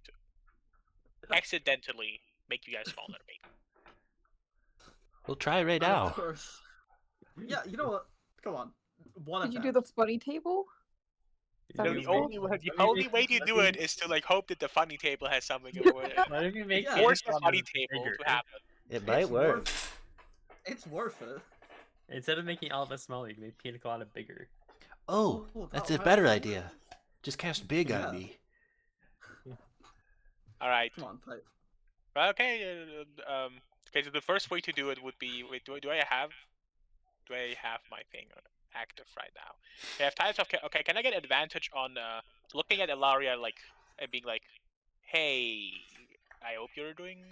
accidentally make you guys smaller. Maybe. We'll try right And of now. course. Yeah, you know what? Come on. One Could you attempt. do the funny table? What That if was you cool. make- The what if you only make- way to what do if it you- is to like hope that the funny table has something over it. What if you make Yeah. Force the pina funny coladas table bigger? to happen. It might It's work. It's worth it. Instead of making all of us smaller, you can make pina colada bigger. Oh, Oh, that's that a might better be- idea. Just cast big Yeah. on me. All right. Come on, Pipe. Okay. Okay. So the first way to do it would be. Wait. Do I have my thing active right now? I have types of. Okay. Can I get advantage on looking at Ilaria like and being like, hey, I hope you're doing.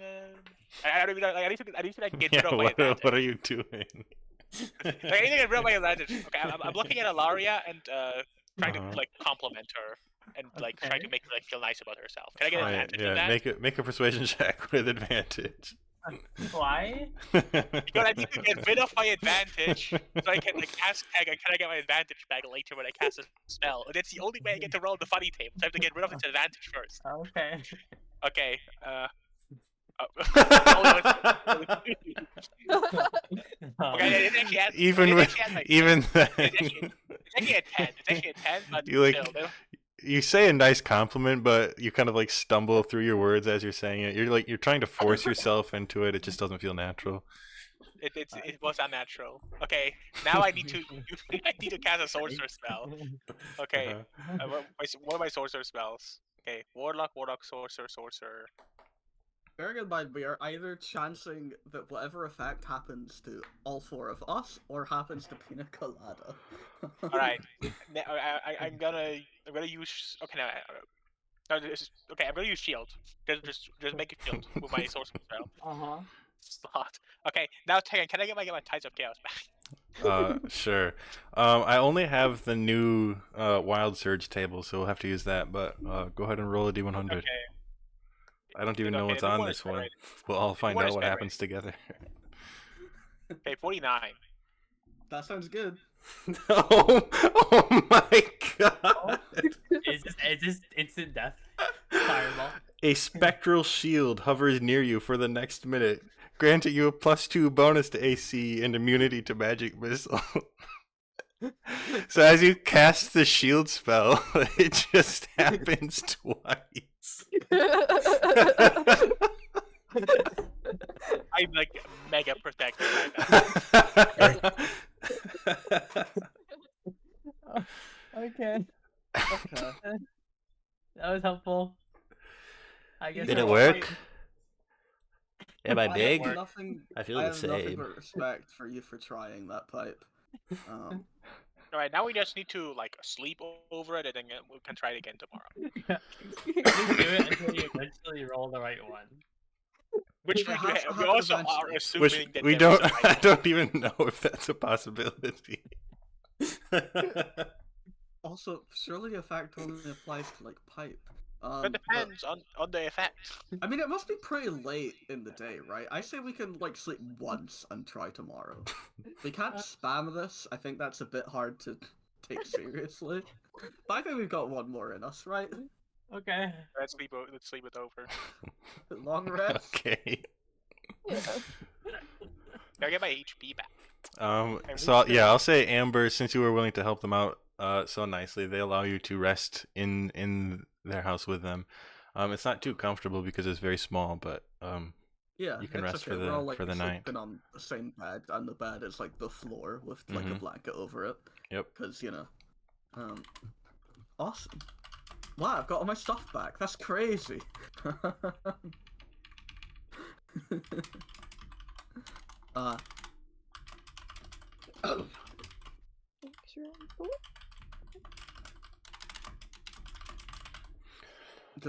I don't even know. Like, I need to like get rid Yeah, of my advantage. what are you doing? Like, I need to get rid of my advantage. Okay. I'm looking at Ilaria and trying Uh-huh. to like compliment her and like try to Okay. make her like feel nice about herself. Can I get Alright, advantage on yeah, that? make a persuasion check with advantage. Why? Because I need to get rid of my advantage so I can like ask Tag, can I get my advantage back later when I cast a spell? And that's the only way I get to roll the funny table. So I have to get rid of its advantage first. Okay. Okay. Oh, no, okay, it actually has, even it with actually has, like, even then, it's actually a 10. It's actually a 10, but You, like, still, you say a nice compliment, but you kind of like stumble through your words as you're saying it. You're trying to force yourself into it. It just doesn't feel natural. it was unnatural. Okay, now I need to I need to cast a sorcerer spell. Okay, Uh-huh. what are my sorcerer spells? Okay, warlock, sorcerer. Bearing in mind, we are either chancing that whatever effect happens to all 4 of us, or happens to Pina Colada. All right, I'm gonna use. Okay, okay. I'm gonna use shield. Just make a shield with my sorcerer spell. Slot. Okay, now Tegan, can I get my Tides of Chaos back? Sure. I only have the new Wild Surge table, so we'll have to use that. But go ahead and roll a d100. Okay. I don't even know Okay, what's the new on one is this one. already- We'll all find one out is what already- happens together. Okay, 49. That sounds good. Oh my god! Is this instant death? Fireball. A spectral shield hovers near you for the next minute, granting you a +2 bonus to AC and immunity to magic missile. So as you cast the shield spell, it just happens twice. I'm like mega protected right now. Okay. Okay. That was helpful. I guess. Did I it will work? fight- Am I I big? have nothing. I feel I the have nothing same. but respect for you for trying that, Pipe. All right, now we just need to like sleep over it, and then we can try it again tomorrow. Just do it until you eventually roll the right one. Which It we, has to we happen also are eventually. assuming Which that we there is don't. a I right one. don't even know if that's a possibility. Also, surely the effect only applies to like Pipe. It depends on the effect. I mean, it must be pretty late in the day, right? I say we can like sleep once and try tomorrow. We can't spam this. I think that's a bit hard to take seriously. But I think we've got one more in us, right? Okay. Let's sleep it over. Long rest. Okay. Yeah. Can I get my HP back? So yeah, I'll say Amber, since you were willing to help them out so nicely, they allow you to rest in their house with them. It's not too comfortable because it's very small, but Yeah, You can it's rest okay. for We're the- all, like, for the night. sleeping on the same bed, and the bed is like the floor with like a Mhm. blanket over it. Yep. Because awesome. Wow, I've got all my stuff back. That's crazy. Make sure I'm full.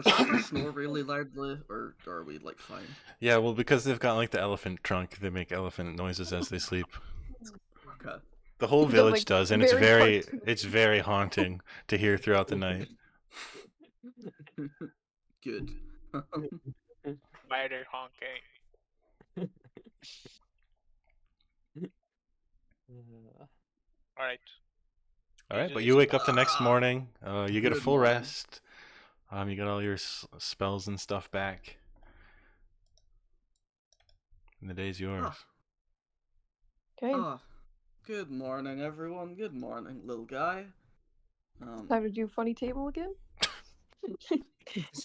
Does Amber snore really loudly, or are we like fine? Yeah, well, because they've got like the elephant trunk, they make elephant noises as they sleep. Okay. The whole They're, village like, does, and very it's very haunting to hear throughout the night. Good. Why are they honking? All right. All right, These are but the you wake up the spells. next morning. You get a Good full morning. rest. You get all your spells and stuff back. And the day's yours. Okay, Ah, good morning, everyone. Good morning, little guy. time to do funny table again.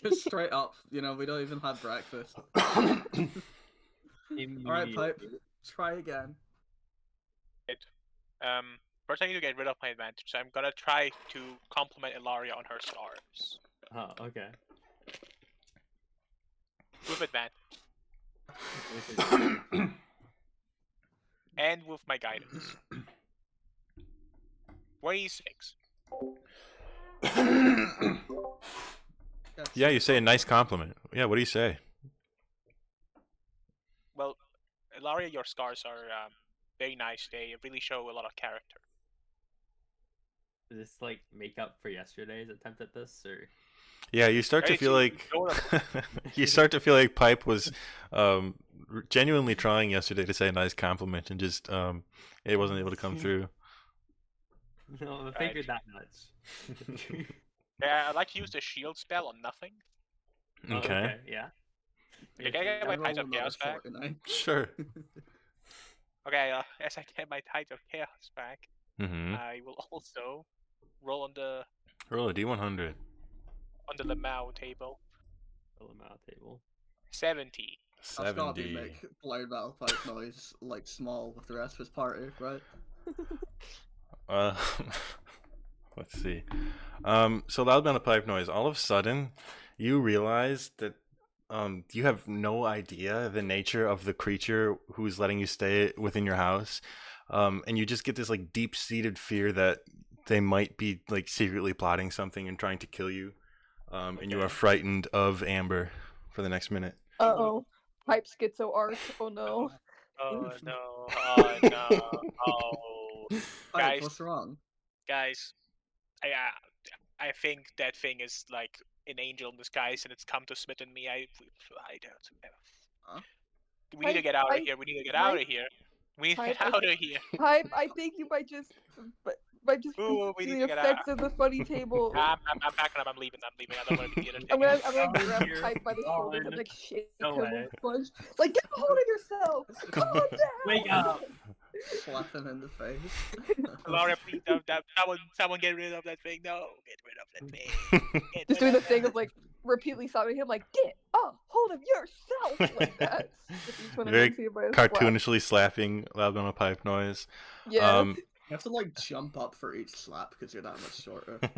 Just straight up, we don't even have breakfast. Alright, Pipe, try again. First I need to get rid of my advantage, so I'm gonna try to compliment Ilaria on her stars. Oh, okay. With advantage. And with my guidance. 26. Yeah, you say a nice compliment. Yeah, what do you say? Well, Ilaria, your scars are very nice. They really show a lot of character. Does this like make up for yesterday's attempt at this, or? Yeah, you start to Very feel like you start to feel like Pipe was genuinely trying yesterday to say a nice compliment, and just it wasn't able to come through. No, I figured that much. Yeah, I'd like to use the shield spell on nothing. Oh, Okay. yeah. Okay, can I get my Tides of Chaos back? 49. Sure. Okay, as I get my Tides of Chaos back, Mm-hmm. I will also roll on the Roll a d100. Lamau table. Fill them out table. 70. That's gotta be 70. make loud battle pipe noise like small with the rest of his party, right? Uh, let's see. So loud been a pipe noise. All of a sudden, you realize that you have no idea the nature of the creature who's letting you stay within your house, and you just get this like deep-seated fear that they might be like secretly plotting something and trying to kill you, and you are Okay. frightened of Amber for the next minute. Uh-oh. Pipe schizo art. Oh no. Oh no! Oh no! Oh, Pipe, guys, what's wrong? guys, I think that thing is like an angel in disguise, and it's come to smitten me. I don't. Huh? We need to get out of Pipe, here. We need to get out of Pipe, here. We need to Pipe, get out of here. Pipe, I think you might just Ooh, we need the to get out. effects of the funny table. I'm packing up. I'm leaving. I don't want to be the I'm entertainer. gonna Oh, grab you're Pipe by the shoulders and gone. like shake No him way. with punch. Like, get a hold of yourself! Calm down! Wake up! Slap him in the face. Laura, please, someone get rid of that thing. No, get rid of that thing. Get Just rid doing the of thing that. of like repeatedly stopping him, like, get a hold of yourself! Like that. Just each one of Very them see it by a slap. Cartoonishly slapping loud been a pipe noise. Yeah. You have to like jump up for each slap because you're that much shorter. I'm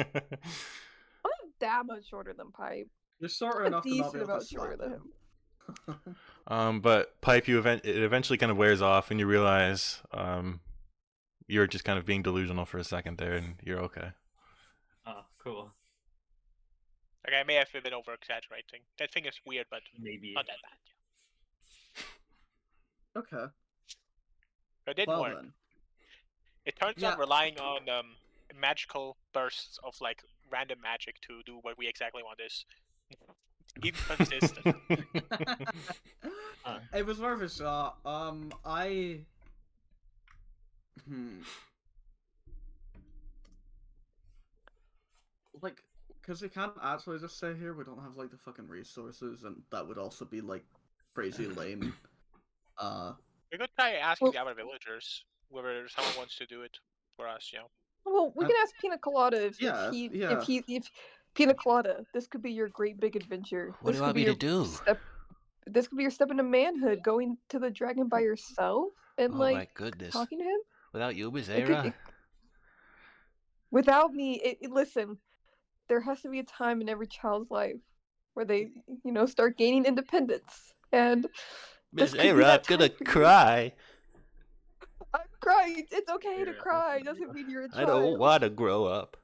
not that much shorter than Pipe. You're shorter I'm a enough to not be decent able to amount shorter slap than him. him. But pipe, it eventually kind of wears off, and you realize you're just kind of being delusional for a second there, and you're okay. Oh, cool. Okay, I may have been over exaggerating. That thing is weird, but Maybe. not that bad. Okay. It did Well work. then. It turns Yeah. out relying on magical bursts of like random magic to do what we exactly want is inconsistent. It was worth a shot. Like, because we can't actually just stay here. We don't have like the fucking resources, and that would also be like crazy lame. We could try asking Well- the other villagers whether someone wants to do it for us. You know. Well, we Uh, can ask Pina Colada yeah, if Pina Colada, this could be your great big adventure. What do This you could want be me to your do? This could be your step into manhood, going to the dragon by yourself and Oh like my goodness. talking to him. Without you, It could- Bizarra? it- Without me, listen. There has to be a time in every child's life where they, start gaining independence, and this could be Bizarra, I'm that gonna time for you. cry. I'm crying. It's okay to Yeah, cry. that's Doesn't mean you're a child. I don't want to grow up.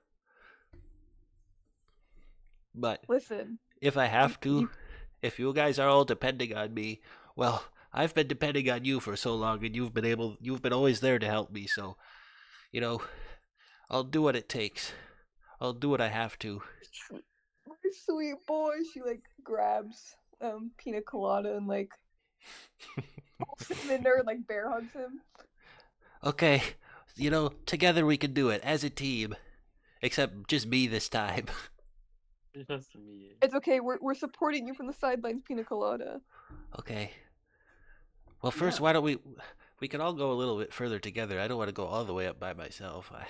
But Listen, if I have to, You- if you guys are all depending on me, well, I've been depending on you for so long, and you've been always there to help me. So, you know, I'll do what it takes. I'll do what I have to. My sweet boy. She like grabs Pina Colada and like pulls him in there, like bear hugs him. Okay, together we can do it as a team. Except just me this time. Just me. It's okay. We're supporting you from the sidelines, Pina Colada. Okay. Well, first, Yeah. why don't we can all go a little bit further together. I don't want to go all the way up by myself. Yeah,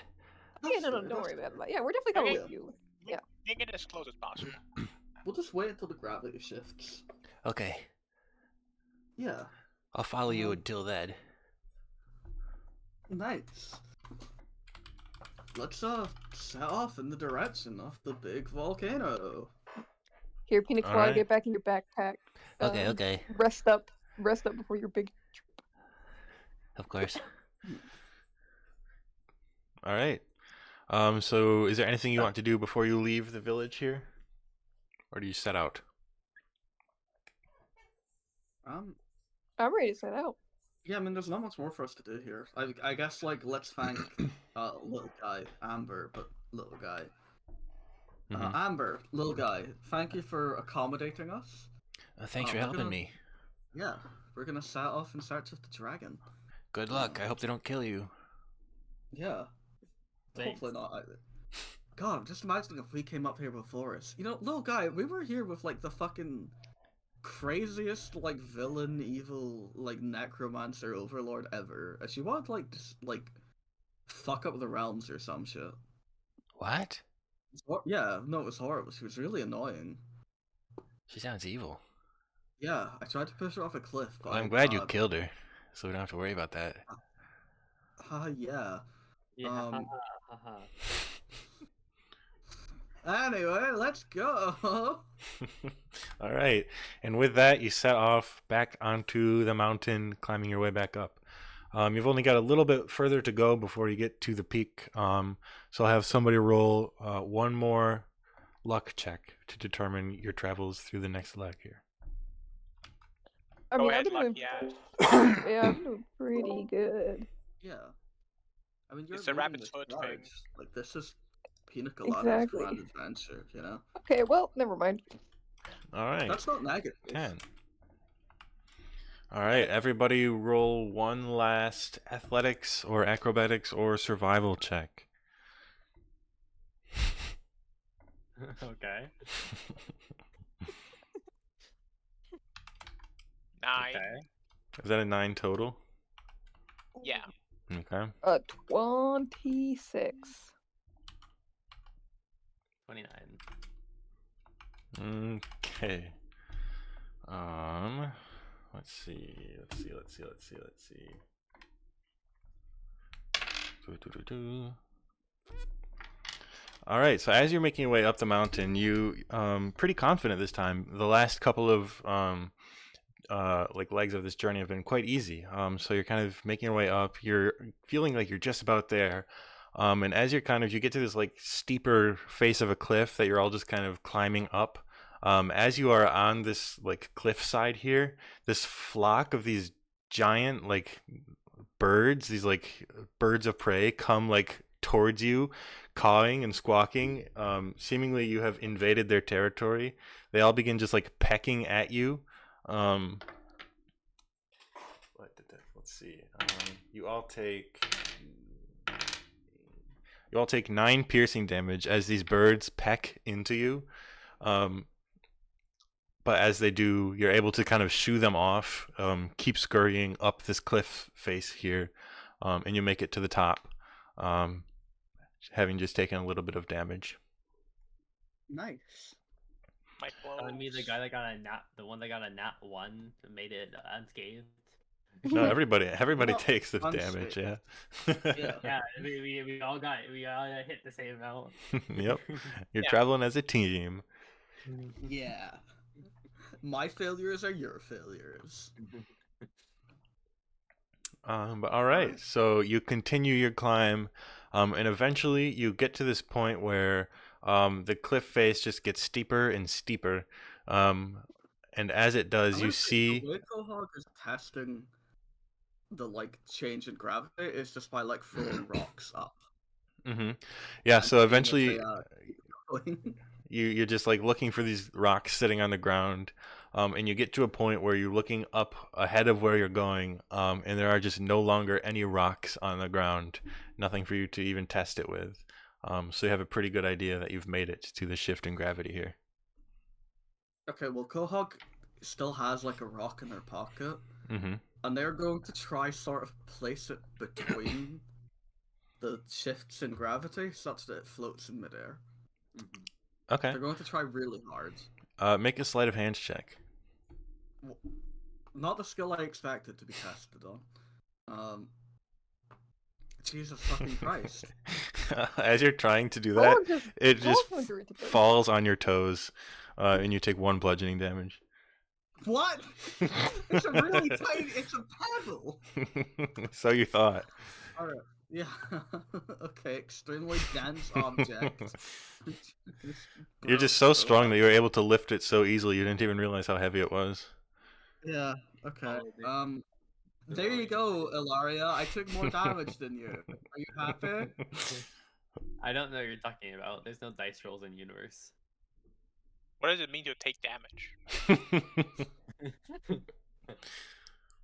That's no, fair, don't that's worry fair. about that. Yeah, we're definitely coming Okay. with you. We can get as close as possible. We'll just wait until the gravity shifts. Okay. Yeah. I'll follow you until then. Nice. Let's set off in the direction of the big volcano. Here, Pina Colada, Alright. get back in your backpack. Okay, Um, okay. Rest up before your big. Of course. All right. So is there anything you want to do before you leave the village here? Or do you set out? I'm ready to set out. Yeah, I mean, there's not much more for us to do here. I guess, like, let's thank little guy, Amber, but little guy. Mhm. Amber, little guy, thank you for accommodating us. Thanks for we're helping gonna- me. Yeah, we're gonna set off in search of the dragon. Good luck. I hope they don't kill you. Yeah. Thanks. Hopefully not either. God, I'm just imagining if we came up here before us. You know, little guy, we were here with, like, the fucking craziest, like, villain, evil, like, necromancer overlord ever. And she wanted to, like, just, like, fuck up the realms or some shit. What? Yeah, no, it was horrible. She was really annoying. She sounds evil. Yeah, I tried to push her off a cliff, but Well, I'm glad you killed her, so we don't have to worry about that. Yeah. Yeah. Um, haha. Anyway, let's go. All right. And with that, you set off back onto the mountain, climbing your way back up. You've only got a little bit further to go before you get to the peak. So I'll have somebody roll one more luck check to determine your travels through the next leg here. I Go mean, ahead, I'm doing. Lucky ass. Yeah, I'm doing pretty good. Yeah. I mean, you're It's a leading rabbit this foot thing. charge. Like, this is Pina Colada's Exactly. grand adventure, you know? Okay, well, never mind. All right. That's not negative. 10. All right. Everybody roll one last athletics or acrobatics or survival check. Okay. 9. Okay. Is that a 9 total? Yeah. Okay. 26. 29. Okay. Let's see. Doo-doo-doo-doo. All right. So as you're making your way up the mountain, you pretty confident this time. The last couple of like legs of this journey have been quite easy. So you're kind of making your way up. You're feeling like you're just about there. And as you get to this like steeper face of a cliff that you're all just kind of climbing up. As you are on this like cliff side here, this flock of these giant like birds, these like birds of prey, come like towards you, cawing and squawking. Seemingly you have invaded their territory. They all begin just like pecking at you. Let's see. You all take 9 piercing damage as these birds peck into you. But as they do, you're able to kind of shoo them off, keep scurrying up this cliff face here, and you make it to the top, having just taken a little bit of damage. Nice. My Telling me the clothes. guy that got the one that got a nat 1 made it unscathed. No, everybody No, takes the unscathed. damage. Yeah. Yeah. Yeah, we all got hit the same amount. Yep. You're Yeah. traveling as a team. Yeah. My failures are your failures. But all right, so you continue your climb, and eventually you get to this point where The cliff face just gets steeper and steeper. And as it does, I'm you gonna say see. the way Quahog is testing the like change in gravity is just by like throwing rocks up Yeah, and so seeing if eventually they keep going. you're just like looking for these rocks sitting on the ground, and you get to a point where you're looking up ahead of where you're going, and there are just no longer any rocks on the ground, nothing for you to even test it with. So you have a pretty good idea that you've made it to the shift in gravity here. Okay, well, Quahog still has like a rock in their pocket, Mm-hmm. and they're going to try sort of place it between the shifts in gravity such that it floats in midair. Okay. They're going to try really hard. Make a sleight of hand check. Not the skill I expected to be tested on. Jesus fucking Christ. As you're trying to do that, it just Quahog went to falls on your toes, and you take 1 bludgeoning damage. What? It's a really tiny. It's a pebble. So you thought. Alright. Yeah. Okay. Extremely dense object. You're just so strong that you were able to lift it so easily you didn't even realize how heavy it was. Yeah. Okay. Oh, There you go, Ilaria. I took more damage than you. Are you happy? I don't know what you're talking about. There's no dice rolls in universe. What does it mean to take damage?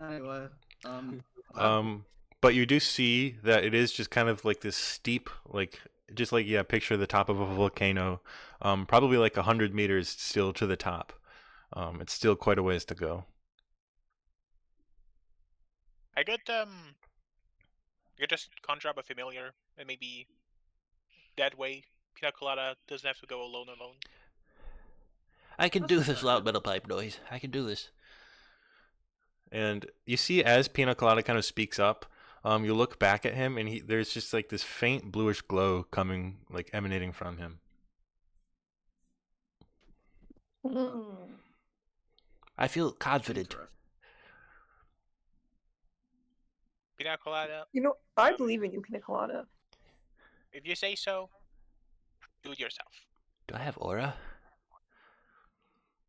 Anyway. But you do see that it is just kind of like this steep, like just like picture the top of a volcano, probably like 100 meters still to the top. It's still quite a ways to go. I could just conjure up a familiar and maybe that way Pina Colada doesn't have to go alone. I can do this loud metal pipe noise. I can do this. And you see as Pina Colada kind of speaks up, you look back at him and there's just like this faint bluish glow coming, like emanating from him. I feel confident. Pina Colada, You know, I believe in you, Pina Colada. if you say so, do it yourself. Do I have aura?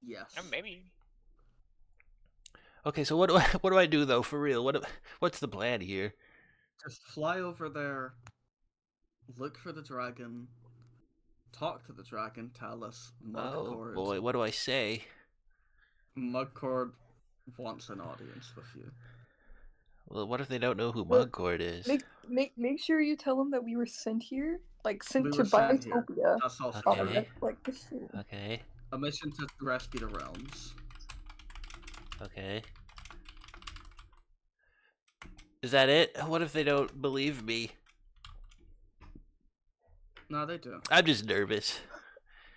Yes. Maybe. Okay, so what do I do though for real? What's the plan here? Just fly over there, look for the dragon, talk to the dragon, tell us Mugcord. Oh boy, what do I say? Mugcord wants an audience with you. Well, what if they don't know who Well, Mugcord is? Make sure you tell them that we were sent here, like sent We to were sent here. Bitopia. That's all. Okay. That's like the scene. Okay. A mission to rescue the realms. Okay. Is that it? What if they don't believe me? No, they do. I'm just nervous.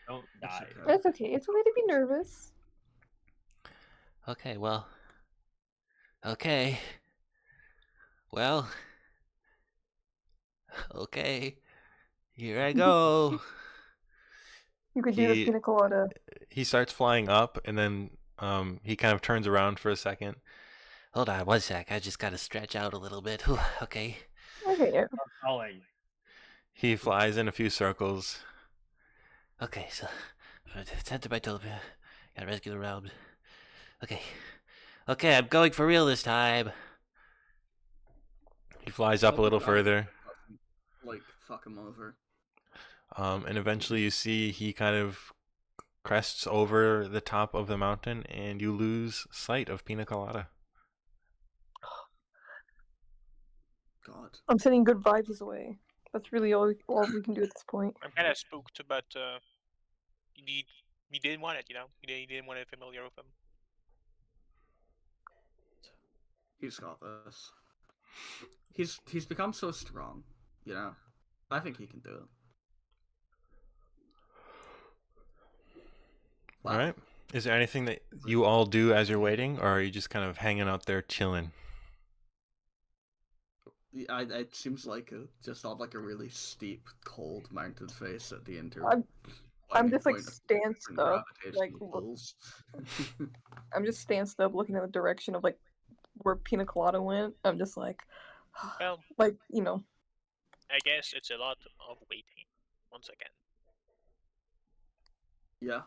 Don't It's die. okay. That's okay. It's okay to be nervous. Okay, well. Okay. Well. Okay. Here I go. You could do this, Pina Colada. He starts flying up and then he kind of turns around for a second. Hold on 1 sec. I just gotta stretch out a little bit. Whew, okay. Okay. I'm calling. He flies in a few circles. Okay, so sent to Bitopia. Gotta rescue the realms. Okay. Okay, I'm going for real this time. He flies up a little further. Like, fuck him over. And eventually you see he kind of crests over the top of the mountain and you lose sight of Pina Colada. God. I'm sending good vibes his way. That's really all we can do at this point. I'm kind of spooked, but you didn't want it, you know. You didn't want to familiar with him. He's got this. He's become so strong, you know. I think he can do it. All right. Is there anything that you all do as you're waiting, or are you just kind of hanging out there chilling? It seems like just on like a really steep, cold mountain face at the interior. I'm just like stanced up, like pulls. I'm just stanced up, looking at the direction of like where Pina Colada went. I'm just like, Well, like, you know. I guess it's a lot of waiting. Once again. Yeah.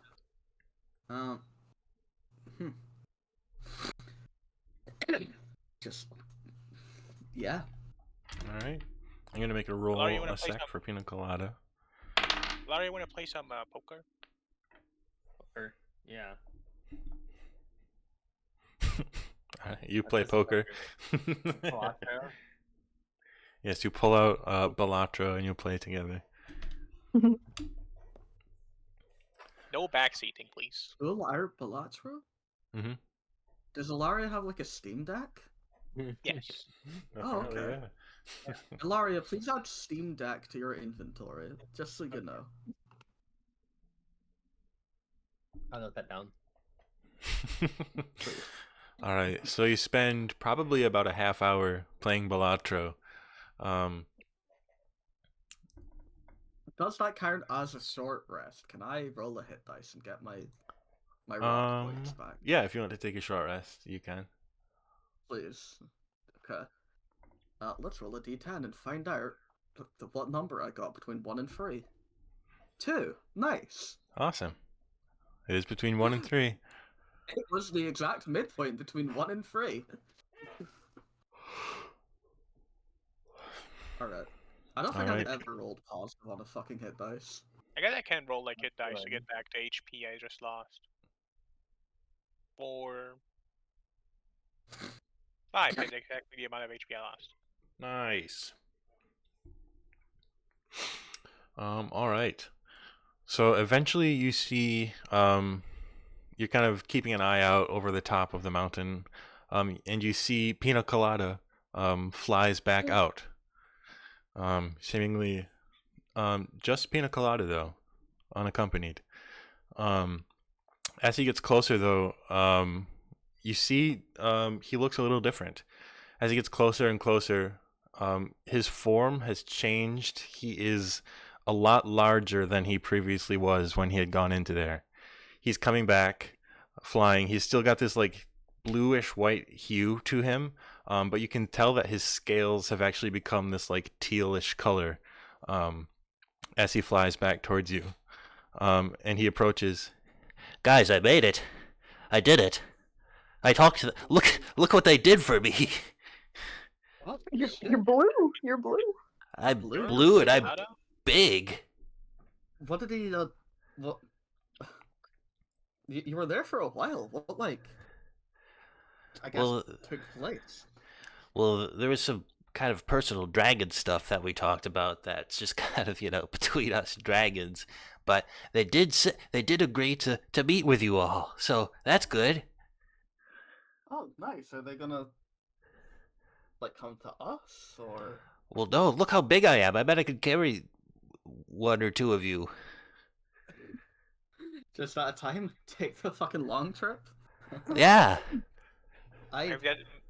Um. Hmm. Just. Yeah. All right. I'm gonna make a roll Larry, you wanna a play sec some? for pina colada. Larry, you wanna play some poker? Or yeah. All right, you That's play just poker. Palatra. Yes, you pull out Balatro and you play together. No backseating, please. Ular Balatro? Mm-hmm. Does Ilaria have like a Steam Deck? Yes. Oh, Apparently, okay. yeah. Ilaria, please add Steam Deck to your inventory, just so you know. I'll note that down. All right, so you spend probably about a half hour playing Balatro. Um, Does that count as a short rest? Can I roll a hit dice and get my rock points back, yeah, if you want to take a short rest, you can. please? Okay. Let's roll a d10 and find out what number I got between 1 and 3. 2. Nice. Awesome. It is between 1 and 3. It was the exact midpoint between 1 and 3. Alright. I don't think Alright. I've ever rolled positive on a fucking hit dice. I guess I can roll like hit dice to Good. get back the HP I just lost. 4. 5 is exactly the amount of HP I lost. Nice. All right. So eventually you see, you're kind of keeping an eye out over the top of the mountain, and you see Pina Colada, flies back out. Seemingly, just Pina Colada though, unaccompanied. As he gets closer though, you see, he looks a little different. As he gets closer and closer, his form has changed. He is a lot larger than he previously was when he had gone into there. He's coming back, flying. He's still got this like bluish white hue to him, but you can tell that his scales have actually become this like tealish color as he flies back towards you. And he approaches. Guys, I made it. I did it. I talked to look what they did for me. What? You're blue. You're blue. I'm Blue? blue and I'm Colada? big. What did he, what? You were there for a while. What, like, I guess, Well, took place? well, there was some kind of personal dragon stuff that we talked about that's just kind of, between us dragons. But they did agree to meet with you all. So, that's good. Oh, nice. Are they gonna, like, come to us, or? Well, no, look how big I am. I bet I could carry one or two of you. Just at a time, take the fucking long trip? Yeah. I,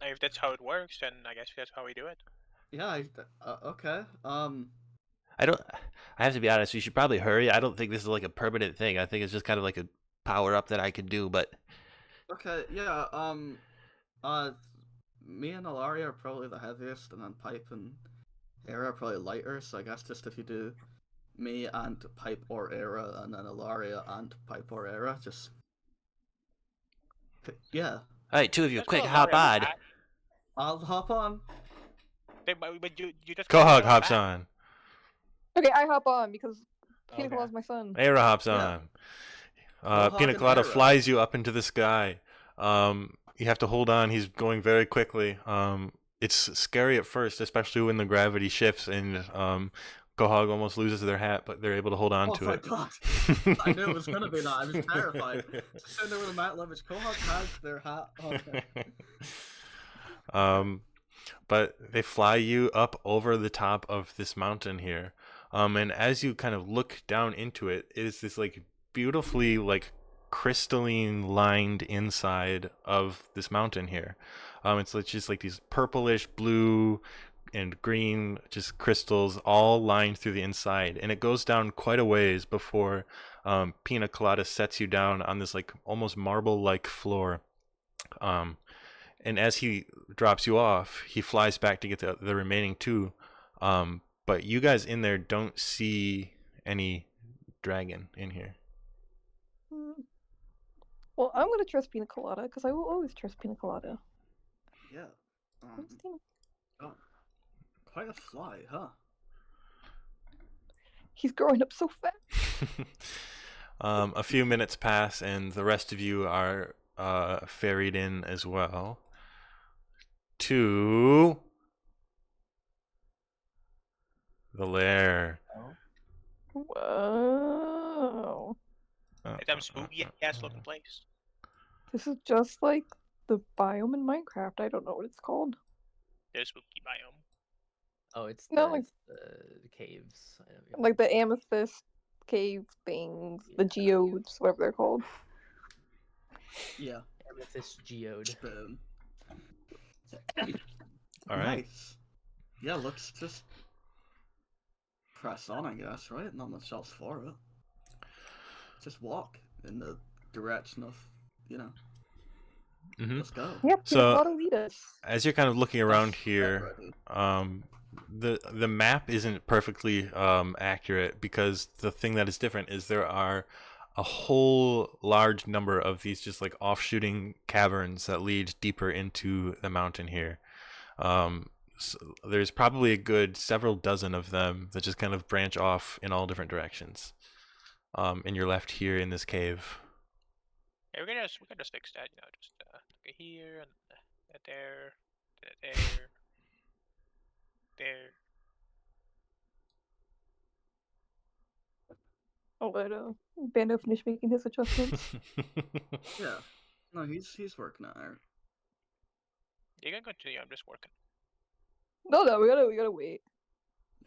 If that's how it works, then I guess that's how we do it. yeah, okay. I have to be honest, you should probably hurry. I don't think this is like a permanent thing. I think it's just kind of like a power up that I can do, but Okay, yeah, me and Alaria are probably the heaviest, and then Pipe and Era are probably lighter, so I guess just if you do me and Pipe or Era, and then Alaria and Pipe or Era, just... Yeah. alright, two of you, Let's quick, go, hop Larry, on. I'll hop on. But you just Quahog gotta hops back. on. Okay, I hop on because Pina Okay. Colada's my son. Aira hops Yeah. on. Quahog Pina and Colada Aira. flies you up into the sky. You have to hold on. He's going very quickly. It's scary at first, especially when the gravity shifts and Quahog almost loses their hat, but they're able to hold on Oh to my it. god. I knew it was gonna be that. I was terrified. Sitting there with a Matt Levis, Quahog has their hat on. But they fly you up over the top of this mountain here. And as you kind of look down into it, it is this like beautifully like crystalline lined inside of this mountain here. It's like just like these purplish blue and green just crystals all lined through the inside, and it goes down quite a ways before Pina Colada sets you down on this like almost marble like floor. And as he drops you off, he flies back to get the remaining two. But you guys in there don't see any dragon in here. Well, I'm gonna trust Pina Colada because I will always trust Pina Colada. Yeah. Where's Tina? Oh, quite a fly, huh? He's growing up so fast. A few minutes pass, and the rest of you are ferried in as well to the lair. Whoa. It's a spooky ass looking place. This is just like the biome in Minecraft. I don't know what it's called. There's spooky biome. Oh, it's No, the, like- the caves. I know what you're Like the amethyst cave things, the Yeah. geodes, whatever they're called. Yeah. Amethyst geode. Boom. All right. Nice. Yeah, let's just press on, I guess, right? Not much else for it. Just walk in the direction of, Mhm. let's go. Yeah, Pina So- Colada lead us. As you're kind of looking around Let's get here, ready. the map isn't perfectly accurate because the thing that is different is there are a whole large number of these just like offshooting caverns that lead deeper into the mountain here. So there's probably a good several dozen of them that just kind of branch off in all different directions. And you're left here in this cave. Yeah, we can just fix that, just look at here and there, there. I'll let Bando finish making his adjustments. Yeah. No, he's working it out. You can continue. I'm just working. No, we gotta wait.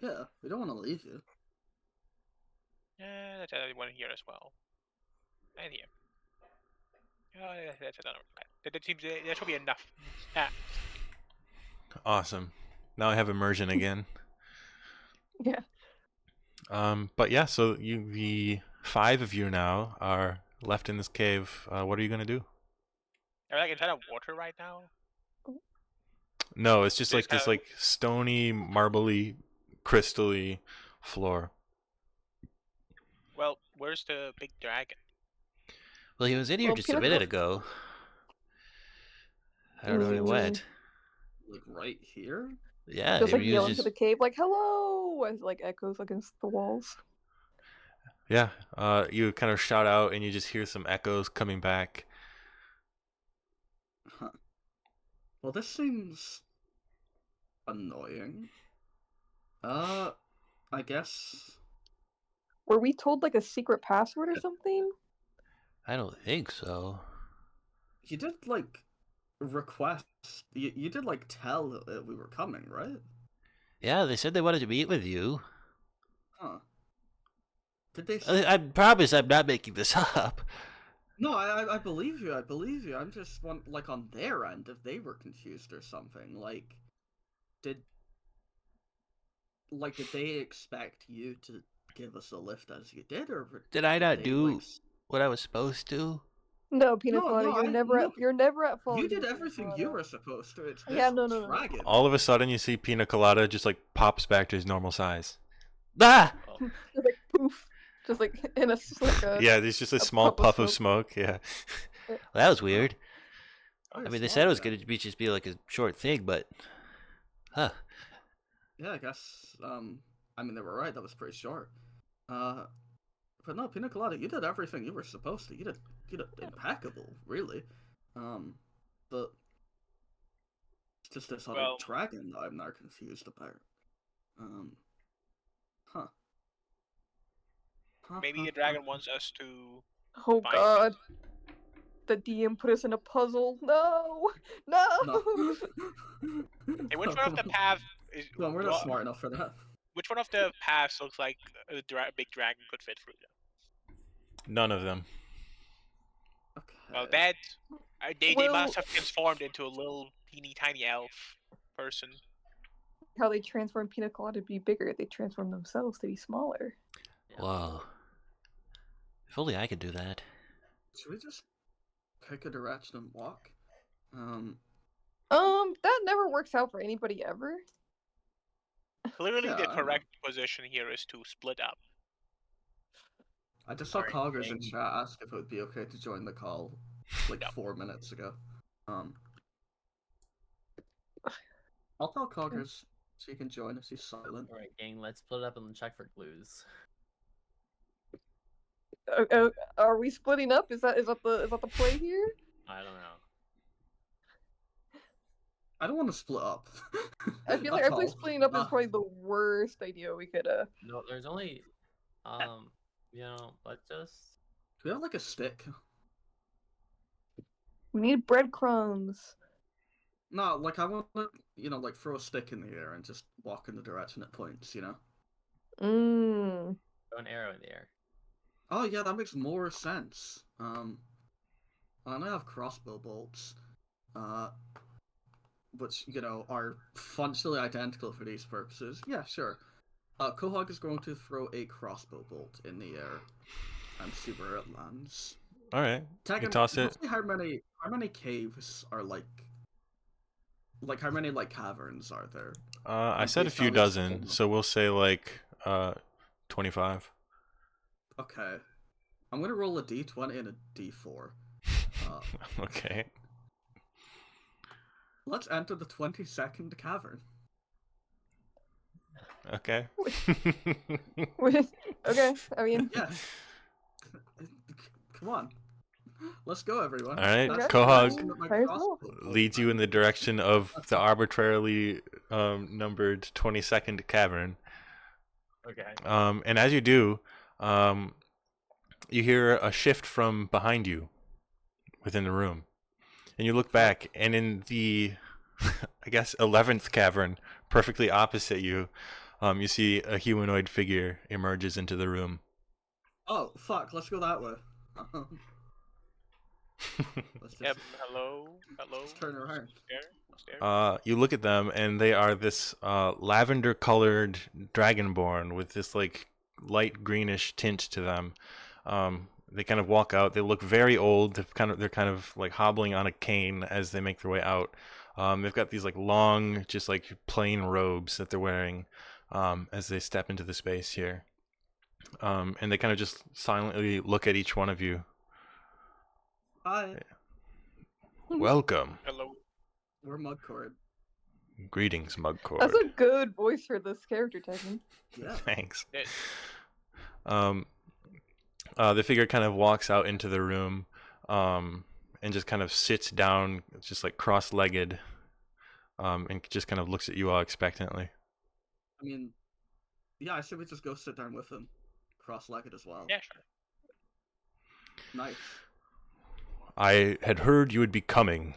Yeah, we don't want to leave you. Yeah, that's one here as well. And here. Oh, that's another one. Okay. That seems that should be enough. Ah, Awesome. Now I have immersion again. Yeah. But yeah, so the 5 of you now are left in this cave. What are you gonna do? are we like inside of water right now? No, it's just There's like this no- like stony, marbly, crystally floor. Well, where's the big dragon? Well, he was in here Well, just a Pina minute Col- ago. I don't know where he Ooh. went. Like right here? Yeah, Just he like was yelling to just the cave, like "Hello!" as like echoes against the walls. Yeah, you kind of shout out and you just hear some echoes coming back. Huh. Well, this seems annoying. I guess. Were we told like a secret password or something? I don't think so. You did like request. You did like tell that we were coming, right? Yeah, they said they wanted to meet with you. Huh. Did they? I promise I'm not making this up. No, I believe you. I believe you. I'm just like on their end if they were confused or something. Did did they expect you to give us a lift as you did, or Did I not they, do like, what I was supposed to? No, Pina No, Colada, no, you're I- never no. at fault. you did Pina everything Colada. you were supposed to. It's this Yeah, no. dragon. All of a sudden, you see Pina Colada just like pops back to his normal size. Ah! Just like poof, just like in a just like a Yeah, there's just a a small puff puff of of smoke. Yeah. Well, that was weird. Oh, I you're mean, they smart said it was then. going to be just be like a short thing, but huh? Yeah, I guess. I mean, they were right. That was pretty short. But no, Pina Colada, you did everything you were supposed to. You did impeccable, really. But it's just this other Well- dragon that I'm now confused about. Huh. Maybe the dragon wants us to. Oh Fine. god. The DM put us in a puzzle. No! No! No. Hey, which No, one of come the on. paths is? Come on, we're not smart enough for that. Which one of the paths looks like a big dragon could fit through them? None of them. Okay. Well, that they Well- must have transformed into a little teeny tiny elf person. How they transform Pina Colada to be bigger, they transform themselves to be smaller. Whoa! If only I could do that. Should we just pick a direction and walk? That never works out for anybody ever. Clearly, Yeah, the I know. correct position here is to split up. I just saw Sorry, Coggers in thing. chat ask if it would be okay to join the call like 4 minutes ago. I'll tell Coggers so he can join us. He's silent. Alright, gang, let's split up and check for clues. Are we splitting up? Is that the play here? I don't know. I don't want to split up. I feel like splitting up is probably the worst idea we could. No, there's only, let's just. Do we have like a stick? We need breadcrumbs. No, like I want to, like throw a stick in the air and just walk in the direction it points. Mmm. Throw an arrow in the air. Oh yeah, that makes more sense. And I have crossbow bolts, which are functionally identical for these purposes. Yeah, sure. Quahog is going to throw a crossbow bolt in the air and see where it lands. All right. You can toss it. How many caves are like how many caverns are there? I said a few dozen, so we'll say like 25. Okay. I'm gonna roll a d20 and a d4. Okay. Let's enter the 22nd cavern. Okay. Okay, I mean... Yeah. Come on. Let's go, everyone. All right, Okay. Quahog leads you in the direction of the arbitrarily numbered 22nd cavern. Okay. And as you do, you hear a shift from behind you within the room. And you look back, and in the, I guess, 11th cavern, perfectly opposite you, you see a humanoid figure emerges into the room. Oh, fuck, let's go that way. Yep. Hello. Let's turn around. You look at them, and they are this lavender-colored dragonborn with this like light greenish tint to them. They kind of walk out. They look very old. They're kind of like hobbling on a cane as they make their way out. They've got these like long, just like plain robes that they're wearing as they step into the space here. And they kind of just silently look at each one of you. Hi. Welcome. Hello. We're Mugcord. Greetings, Mugcord. That's a good voice for this character, Tekken. Yeah. Thanks. Yeah. The figure kind of walks out into the room, and just kind of sits down, just like cross-legged, and just kind of looks at you all expectantly. I mean, yeah, I should we just go sit down with him, cross-legged as well. Yeah, sure. Nice. I had heard you would be coming,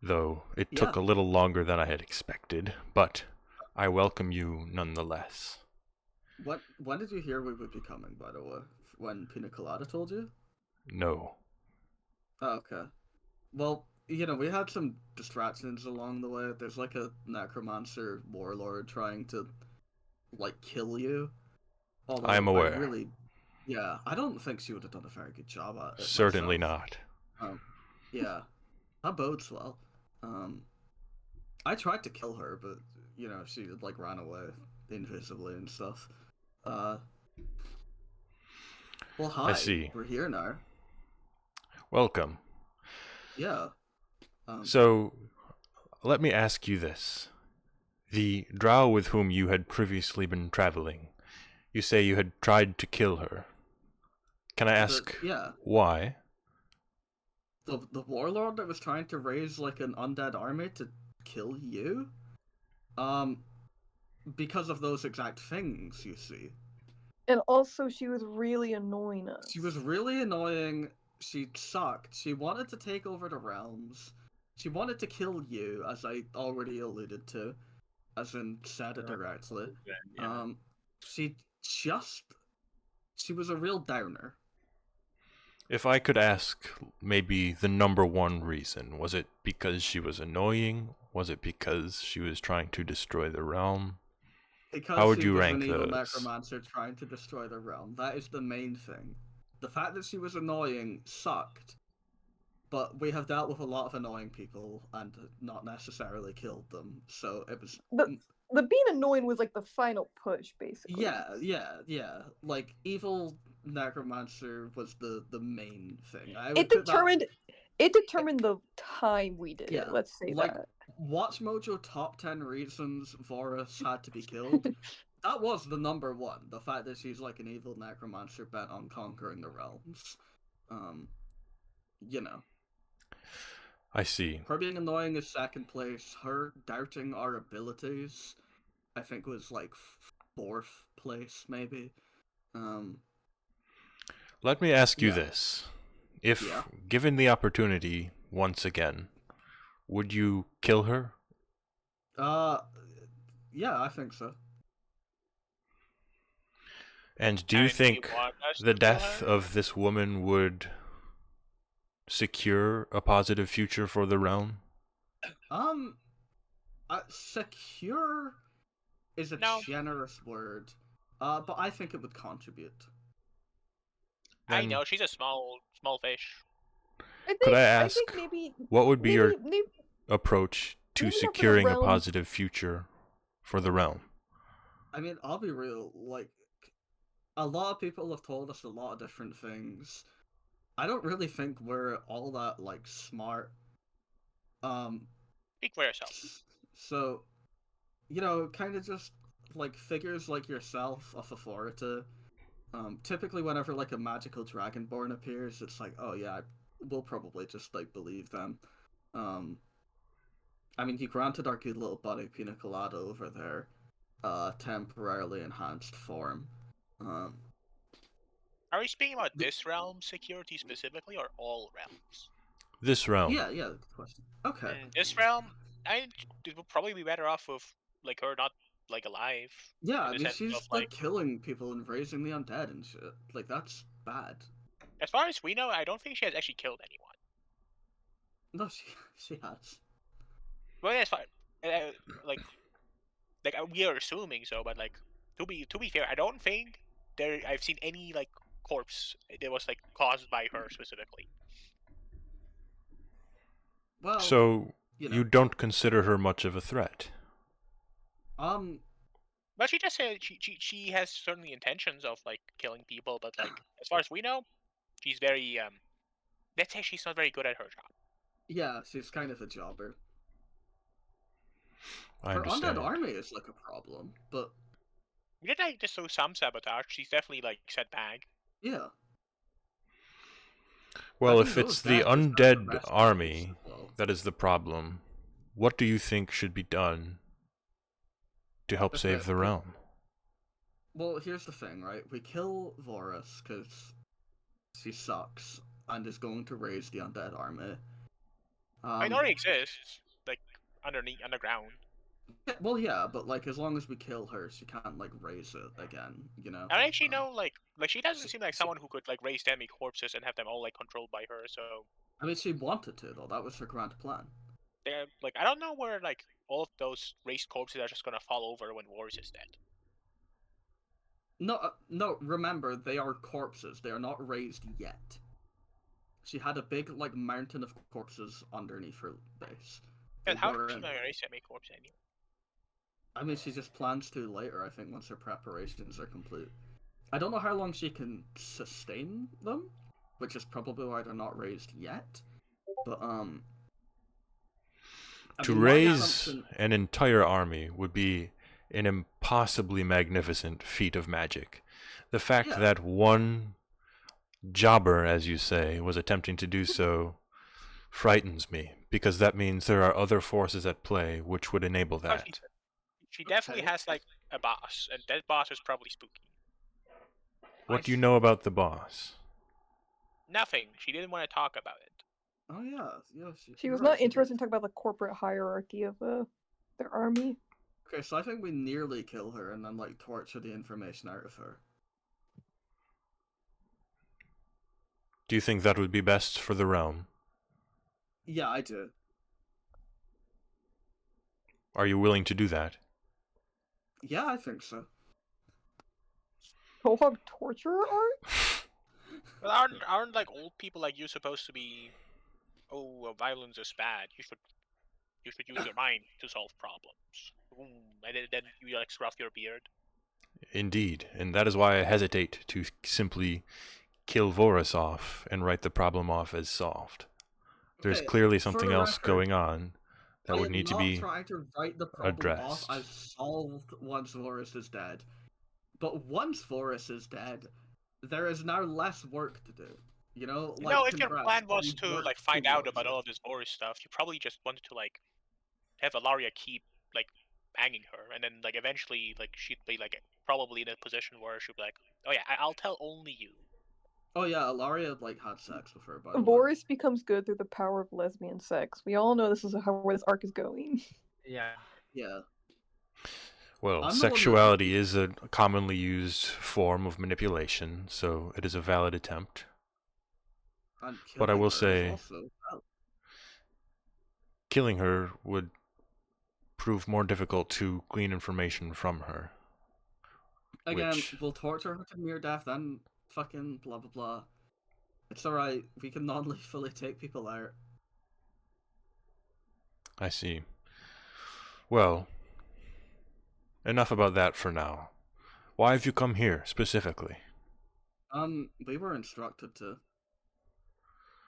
though it took Yeah. a little longer than I had expected, but I welcome you nonetheless. When did you hear we would be coming, by the way? When Pina Colada told you? No. Oh, okay. Well, we had some distractions along the way. There's like a necromancer warlord trying to, like, kill you. Although I am aware. Yeah, I don't think she would have done a very good job at it. Certainly myself. not. Yeah. That bodes well. I tried to kill her, but, she, like, ran away invisibly and stuff. Well, hi. I see. We're here now. Welcome. Yeah. So, let me ask you this. The drow with whom you had previously been traveling, you say you had tried to kill her. Can I ask yeah. why? The warlord that was trying to raise, like, an undead army to kill you? Because of those exact things, you see. And also, she was really annoying us. She was really annoying. She sucked. She wanted to take over the realms. She wanted to kill you, as I already alluded to, as in said it directly. Yeah. She was a real downer. If I could ask maybe the number one reason, was it because she was annoying? Was it because she was trying to destroy the realm? Because how would she you was rank an evil those? necromancer trying to destroy the realm. That is the main thing. The fact that she was annoying sucked, but we have dealt with a lot of annoying people and not necessarily killed them, so it was... The being annoying was like the final push, basically. Yeah. Like, evil necromancer was the main thing. It determined It determined the time we did Yeah, it. Let's say like that. Watch Mojo top 10 reasons Varus had to be killed. That was the number one. The fact that she's like an evil necromancer bent on conquering the realms. You know, I see. her being annoying is second place. Her doubting our abilities, I think, was like fourth place, maybe. Let me ask you Yeah. this. If Yeah. given the opportunity once again, would you kill her? Yeah, I think so. And do you And do think want us the to kill death her? of this woman would secure a positive future for the realm? Secure is a No. generous word. But I think it would contribute. I Then know she's a small fish. could I I ask, think maybe what would be your maybe approach to maybe not for the securing a realm. positive future for the realm? I mean, I'll be real, like, a lot of people have told us a lot of different things. I don't really think we're all that, like, smart. Speak for yourself. So, kind of just, like, figures like yourself of authority. Typically whenever, like, a magical dragonborn appears, it's like, oh yeah, we'll probably just, like, believe them. I mean, you granted our good little buddy Pina Colada over there, temporarily enhanced form. Are we speaking about this realm security specifically, or all realms? This realm. Yeah, good question. Okay. This realm, it would probably be better off with like her not like alive. Yeah, in I the mean, sense she's, of like, killing people and raising the undead and shit. Like, that's bad. as far as we know, I don't think she has actually killed anyone. No, she has. Well, as far uh, like we are assuming so, but like to be fair, I don't think I've seen any like corpse that was like caused by her specifically. Well, So you you know. don't consider her much of a threat? But she just said she has certainly intentions of like killing people, but like as far as we know, she's very let's say she's not very good at her job. Yeah, she's kind of a jobber. I Her understand. undead army is, like, a problem, but We did like just do some sabotage. She's definitely like set back. yeah. Well, Having if those it's the dead is kind of a undead resting army place as well. that is the problem, what do you think should be done to help Okay, save the realm? Well, here's the thing, right? We kill Vorus because she sucks and is going to raise the undead army. It already exists, like underground. Well, yeah, but, like, as long as we kill her, she can't, like, raise it again, you know? I actually know like she doesn't seem like someone who could like raise enemy corpses and have them all like controlled by her. So I mean, she wanted to, though. That was her grand plan. they're like I don't know where like all of those raised corpses are just gonna fall over when Warriors is dead. No, remember, they are corpses. They are not raised yet. She had a big, like, mountain of corpses underneath her base. And how is she gonna raise enemy corpse anyway? I mean, she just plans to later, I think, once her preparations are complete. I don't know how long she can sustain them, which is probably why they're not raised yet. But, To my raise assumption- an entire army would be an impossibly magnificent feat of magic. The fact Yeah. that one jobber, as you say, was attempting to do so frightens me, because that means there are other forces at play which would enable Oh, that. she definitely Okay. has like a boss, and that boss is probably spooky. What do you know about the boss? Nothing. She didn't want to talk about it. Oh, yeah. She was not interested in talking about the corporate hierarchy of their army. Okay, so I think we nearly kill her and then, like, torture the information out of her. Do you think that would be best for the realm? Yeah, I do. Are you willing to do that? Yeah, I think so. Mohawk torture art? But aren't like old people like you supposed to be? Oh, violence is bad. You should use your mind to solve problems. And then you like scruff your beard. Indeed, and that is why I hesitate to simply kill Vorus off and write the problem off as solved. There's Okay, clearly for something the else record, going on that I would am need to not be trying to write the problem off. addressed. I've solved once Vorus is dead. But once Vorus is dead, there is now less work to do. You know, You like, know, if your congrats, plan was you've to like worked find out towards about it. all of this Boris stuff, you probably just wanted to like have Alaria keep like banging her, and then like eventually like she'd be like probably in a position where she'd be like, oh yeah, I'll tell only you. Oh yeah, Alaria, like, had sex with her, by the way. Boris becomes good through the power of lesbian sex. We all know this is where this arc is going. Yeah. Yeah. Well, I'm the one that- sexuality is a commonly used form of manipulation, so it is a valid attempt. And But I killing will her is say, also- oh, killing her would prove more difficult to glean information from her. Again, Which- we'll torture her to near death, then fucking blah blah blah. It's alright, we can non-lethally take people out. I see. Well, enough about that for now. Why have you come here, specifically? We were instructed to.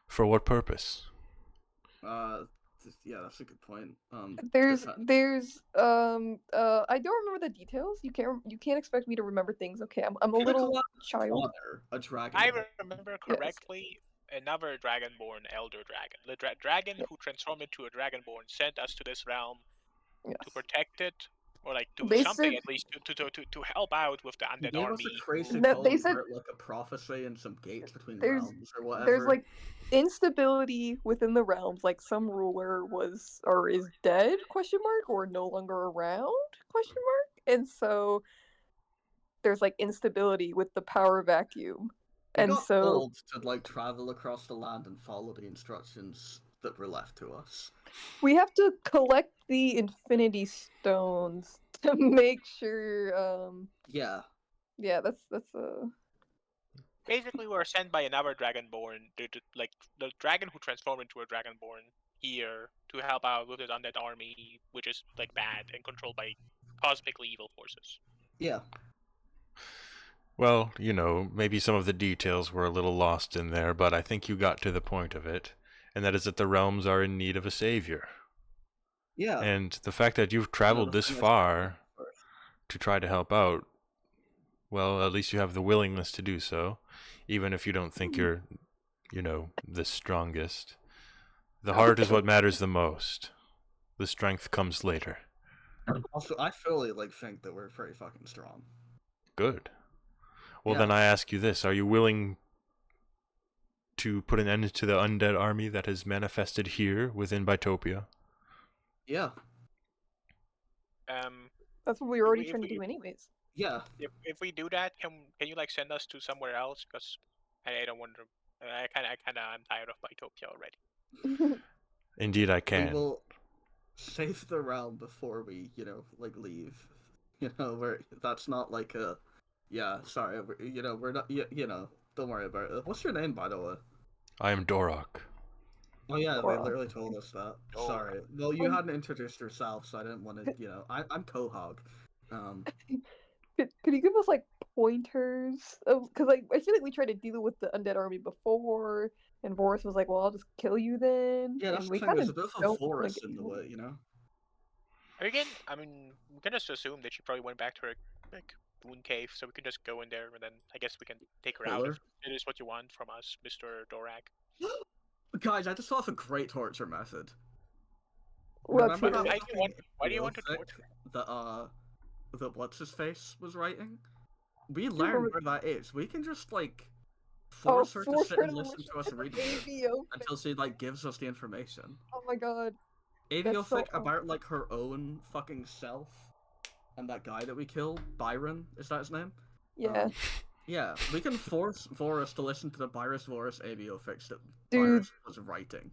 For what purpose? Yeah, that's a good point. There's defe- I don't remember the details. You can't expect me to remember things. Okay, I'm a little Critical child. honor, a dragon. I remember Yes. correctly, another dragonborn elder dragon, the dragon Yeah. who transformed into a dragonborn, sent us to this realm Yes. to protect it, or like do They something said- at least to help out with the He undead gave us a army. crazy No, code they said- for, like, a prophecy and some gates between There's- realms or whatever. There's like instability within the realms. Like some ruler was or is dead? Question mark or no longer around? Question mark. And so there's like instability with the power vacuum. We And got so told to, like, travel across the land and follow the instructions that were left to us. we have to collect the infinity stones to make sure Yeah. yeah, that's Basically, we were sent by another dragonborn, like the dragon who transformed into a dragonborn here to help out with his undead army, which is like bad and controlled by cosmically evil forces. Yeah. Well, maybe some of the details were a little lost in there, but I think you got to the point of it, and that is that the realms are in need of a savior. Yeah. And the fact that you've traveled this far to try to help out, well, at least you have the willingness to do so, even if you don't think you're, the strongest. The heart is what matters the most. The strength comes later. Also, I fully, like, think that we're pretty fucking strong. Good. Well, Yeah. then I ask you this. Are you willing to put an end to the undead army that has manifested here within Bitopia? Yeah. that's what we were already if trying to we- do anyways. Yeah. If we do that, can you like send us to somewhere else? Because I don't want to. I kind of I'm tired of Bitopia already. Indeed, I We can. will save the realm before we, like, leave. That's not like a. Yeah, sorry. We're not. Don't worry about it. What's your name, by the way? I am Dorok. Oh yeah, they Dora. literally told us that. Dora. Sorry. Well, you Um, hadn't introduced yourself, so I didn't want to. I'm Quahog. Could you give us like pointers? Because like I feel like we tried to deal with the undead army before, and Boris was like, "Well, I'll just kill you then." Yeah, that's and the we thing. kind There's of a bit of a don't wanna forest get in the involved. way, Again, I mean, we can just assume that she probably went back to her like moon cave, so we can just go in there, and then I guess we can take her out Hitler? if it is what you want from us, Mr. Dorak. Guys, I just thought of a great torture method. Let's Remember hear that it. Why do you want to fic torture? that what's his face was writing? We you learned remember- where that is. We can just, like, Oh, force her to force sit her and to listen to us listen read to it AVO fic. until she, like, gives us the information. Oh my god. AVO so fic about, like, her own fucking self and that guy that we killed, Byron, is that his name? Yeah. Yeah, we can force Vorus to listen to the Virus Vorus AVO fics that Dude. Virus was writing.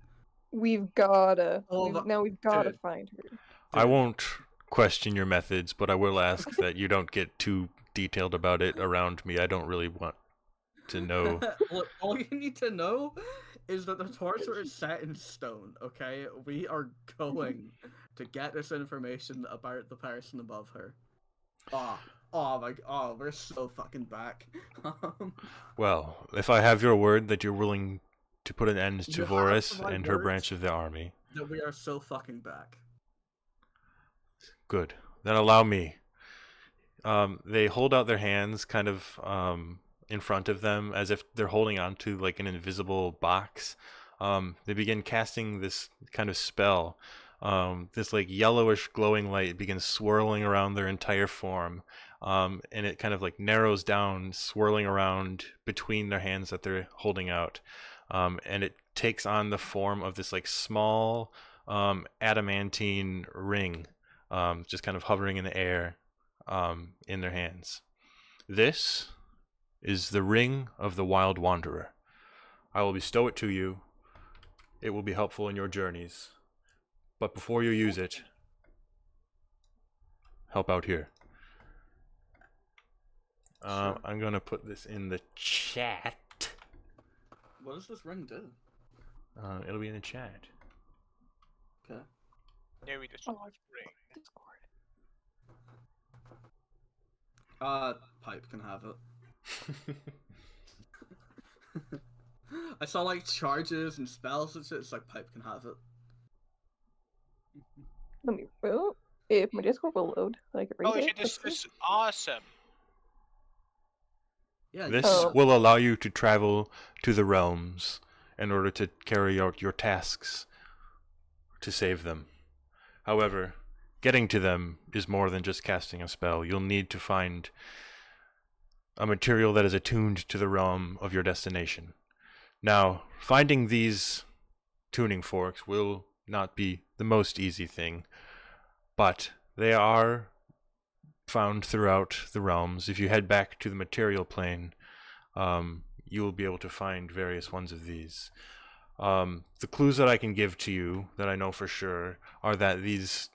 We've gotta. Oh, We've gotta dude. find her. I Dude. won't question your methods, but I will ask that you don't get too detailed about it around me. I don't really want to know. Look, all you need to know is that the torture is set in stone, okay? We are going to get this information about the person above her. We're so fucking back. Well, if I have your word that you're willing to put an end to You have Voris my and her word branch of the army. that we are so fucking back. Good. Then allow me. They hold out their hands kind of in front of them as if they're holding on to like an invisible box. They begin casting this kind of spell. This like yellowish glowing light begins swirling around their entire form. And it kind of like narrows down, swirling around between their hands that they're holding out. And it takes on the form of this like small adamantine ring, just kind of hovering in the air in their hands. This is the Ring of the Wild Wanderer. I will bestow it to you. It will be helpful in your journeys. But before you use it, help out here. Sure. I'm going to put this in the chat. What does this ring do? It'll be in the chat. Okay. There we just Oh, ring. Discord. Pipe can have it. I saw like charges and spells and shit. It's like Pipe can have it. Let me. Oh, if my Discord will load, I can read Holy it. shit, this Let's is awesome. Yeah. This Oh. will allow you to travel to the realms in order to carry out your tasks to save them. However, getting to them is more than just casting a spell. You'll need to find a material that is attuned to the realm of your destination. Now, finding these tuning forks will not be the most easy thing, but they are found throughout the realms. If you head back to the material plane, you will be able to find various ones of these. The clues that I can give to you, that I know for sure, are that these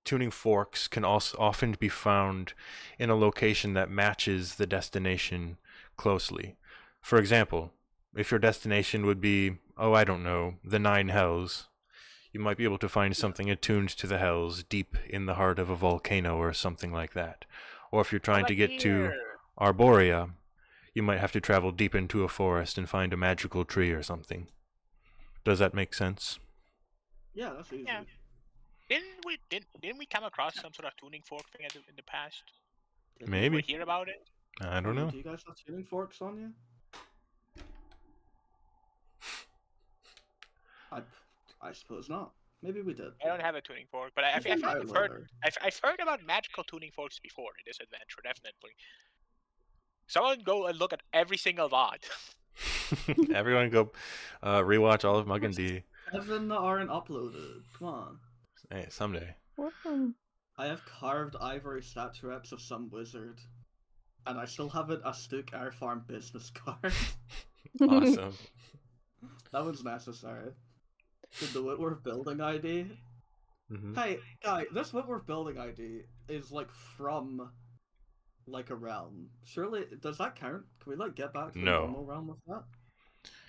tuning forks can also often be found in a location that matches the destination closely. For example, if your destination would be, I don't know, the Nine Hells, you might be able to find something attuned to the Hells deep in the heart of a volcano or something like that. Or if you're trying to get to Arborea, you might have to travel deep into a forest and find a magical tree or something. Does that make sense? Yeah, that's easy. Yeah. Didn't we come across some sort of tuning fork thing in the past? Did Maybe. Did we hear about it? I don't know. Do you guys have tuning forks on you? I suppose not. Maybe we did. I don't have a tuning fork, but I've heard about magical tuning forks before in this adventure, definitely. Someone go and look at every single VOD. Everyone go rewatch all of Mugcord D. 7 that aren't uploaded. Come on. Hey, someday. What? I have carved ivory statuettes of some wizard. And I still have a Stook Air Farm business card. Awesome. That was necessary. Did the Whitworth building ID? Mm-hmm. Hey, guy, this Whitworth building ID is like from like a realm. Surely, does that count? Can we like get back to the No. normal realm with that?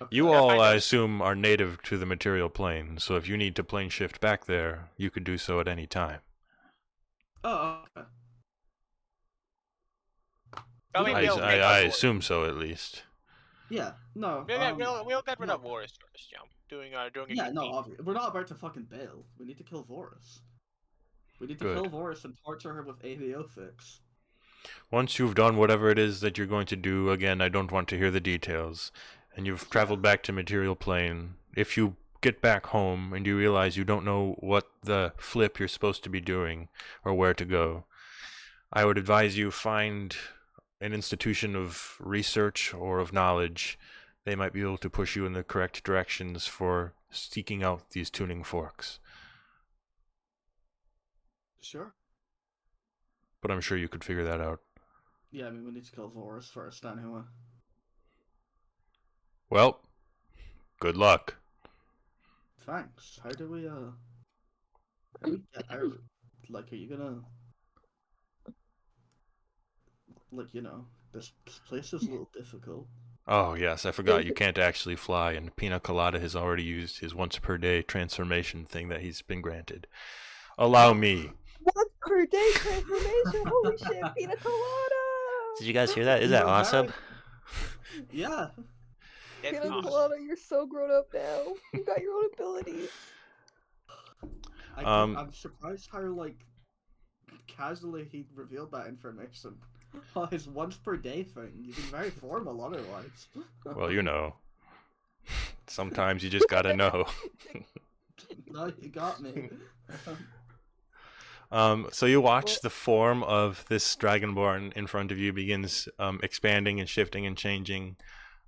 Okay. You Yeah, all, find I out. assume, are native to the material plane, so if you need to plane shift back there, you could do so at any time. Oh, okay. I mean, I, we'll I, make I up assume so, at least. Yeah, no. we'll get rid no. of Boris first, yeah. Doing a Yeah, good no, thing. obviously. We're not about to fucking bail. We need to kill Vorus. We need to Good. kill Vorus and torture her with AVO fix. Once you've done whatever it is that you're going to do, again, I don't want to hear the details, and you've traveled back to material plane, if you get back home and you realize you don't know what the flip you're supposed to be doing or where to go, I would advise you find an institution of research or of knowledge. They might be able to push you in the correct directions for seeking out these tuning forks. Sure. But I'm sure you could figure that out. Yeah, I mean, we need to kill Vorus first, anyway. Well, good luck. Thanks. How do we get out? Like, are you gonna... Like, you know, this place is a little difficult. Oh, yes, I forgot you can't actually fly, and Pina Colada has already used his once per day transformation thing that he's been granted. Allow me. Once per day transformation. Holy shit, pina colada. Did you guys hear that? Is that You're awesome? Yeah. It's Pina not. Colada, you're so grown up now. You got your own abilities. I'm surprised how like casually he revealed that information. Oh, his once per day thing. You've been very formal otherwise. Well, you know. Sometimes you just gotta know. No, you got me. So you watch the form of this dragonborn in front of you begins expanding and shifting and changing.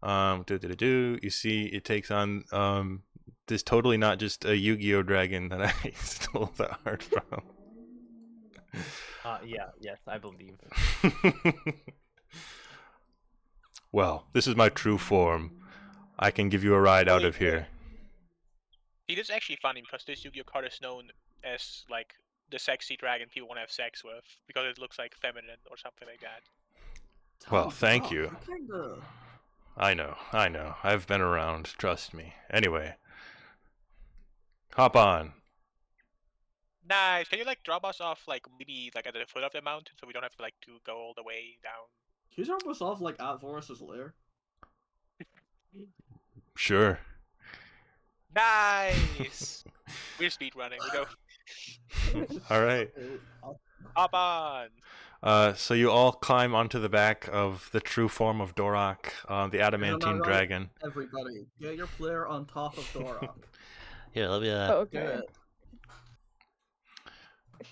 You see it takes on this totally not just a Yu-Gi-Oh dragon that I stole the art from. Yes, I believe. Well, this is my true form. I can give you a ride out of here. It is actually funny because this Yu-Gi-Oh card is known as like the sexy dragon people want to have sex with because it looks like feminine or something like that. Well, thank you. Kinda... I know. I've been around, trust me. Anyway, hop on. Nice. Can you like drop us off like maybe like at the foot of the mountain so we don't have to like to go all the way down? Can you drop us off like at Vorus's lair? Sure. Nice. We're speed running. We go All right. hop on. So you all climb onto the back of the true form of Dorak, the adamantine right? dragon. Everybody, get your player on top of Dorak. Here, let me. Do Okay. it.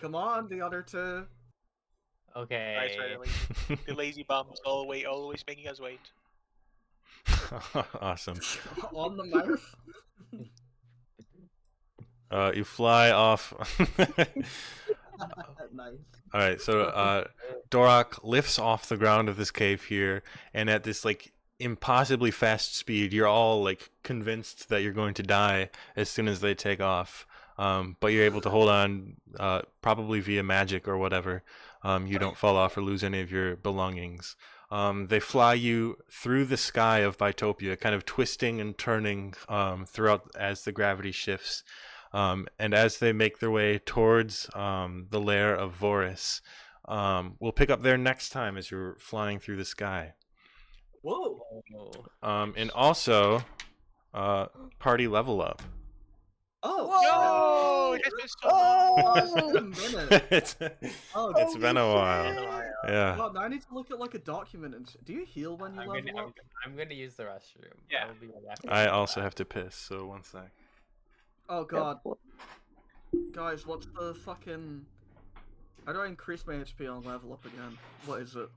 Come on, the other two. Nice, Okay. right, the lazy bums always making us wait. Awesome. On the mouth. You fly off. Nice. All right, so Dorak lifts off the ground of this cave here, and at this like impossibly fast speed, you're all like convinced that you're going to die as soon as they take off. But you're able to hold on, probably via magic or whatever. You don't fall off or lose any of your belongings. They fly you through the sky of Bitopia, kind of twisting and turning throughout as the gravity shifts. And as they make their way towards the lair of Vorus, we'll pick up there next time as you're flying through the sky. Whoa. And also, party level up. Oh. Yo, it's been so long. It's been a minute. it's Oh, it's been a while. Yeah. God, now I need to look at like a document and do you heal when you level up? I'm gonna use the restroom. Yeah. I will be right back. I also have to piss, so one sec. Oh god. Guys, what's the fucking... How do I increase my HP on level up again? What is it?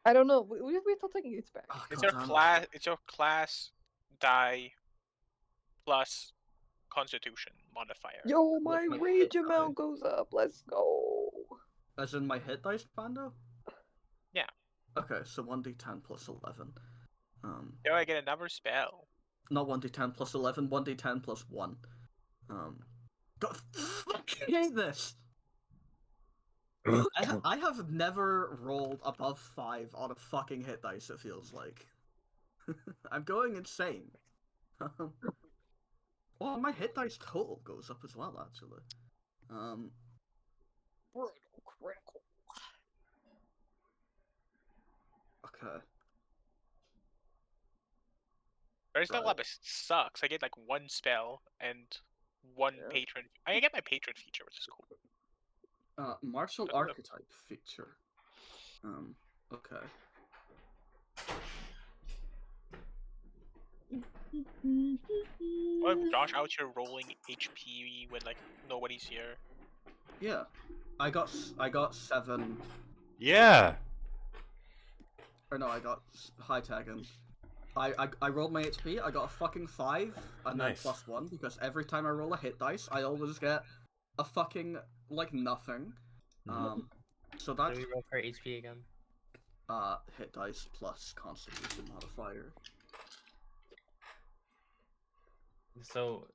I don't know. We wait till taking it back. Oh, It's God your damn it. class. It's your class die plus Constitution modifier. Yo, my my rage hit amount goes up. Let's go. As in my hit dice, Bando? Yeah. Okay, so 1d10 plus 11. Do I get another spell? Not 1d10 plus 11, 1d10 plus 1. God, fucking hate this! I have never rolled above 5 on a fucking hit dice, it feels like. I'm going insane. Well, my hit dice total goes up as well, actually. Critical. Okay. First level Right. up sucks. I get like one spell and one Yeah. patron. I get my patron feature, which is cool. Martial Good luck. archetype feature. Okay. Oh, Josh out here rolling HP when like nobody's here. Yeah. I got 7. Yeah. Or no, I got high tagging. I rolled my HP, I got a fucking 5, and Nice. then plus 1, because every time I roll a hit dice, I always get a fucking, like, nothing. So What that's, do we roll for HP again? hit dice plus constitution modifier. So,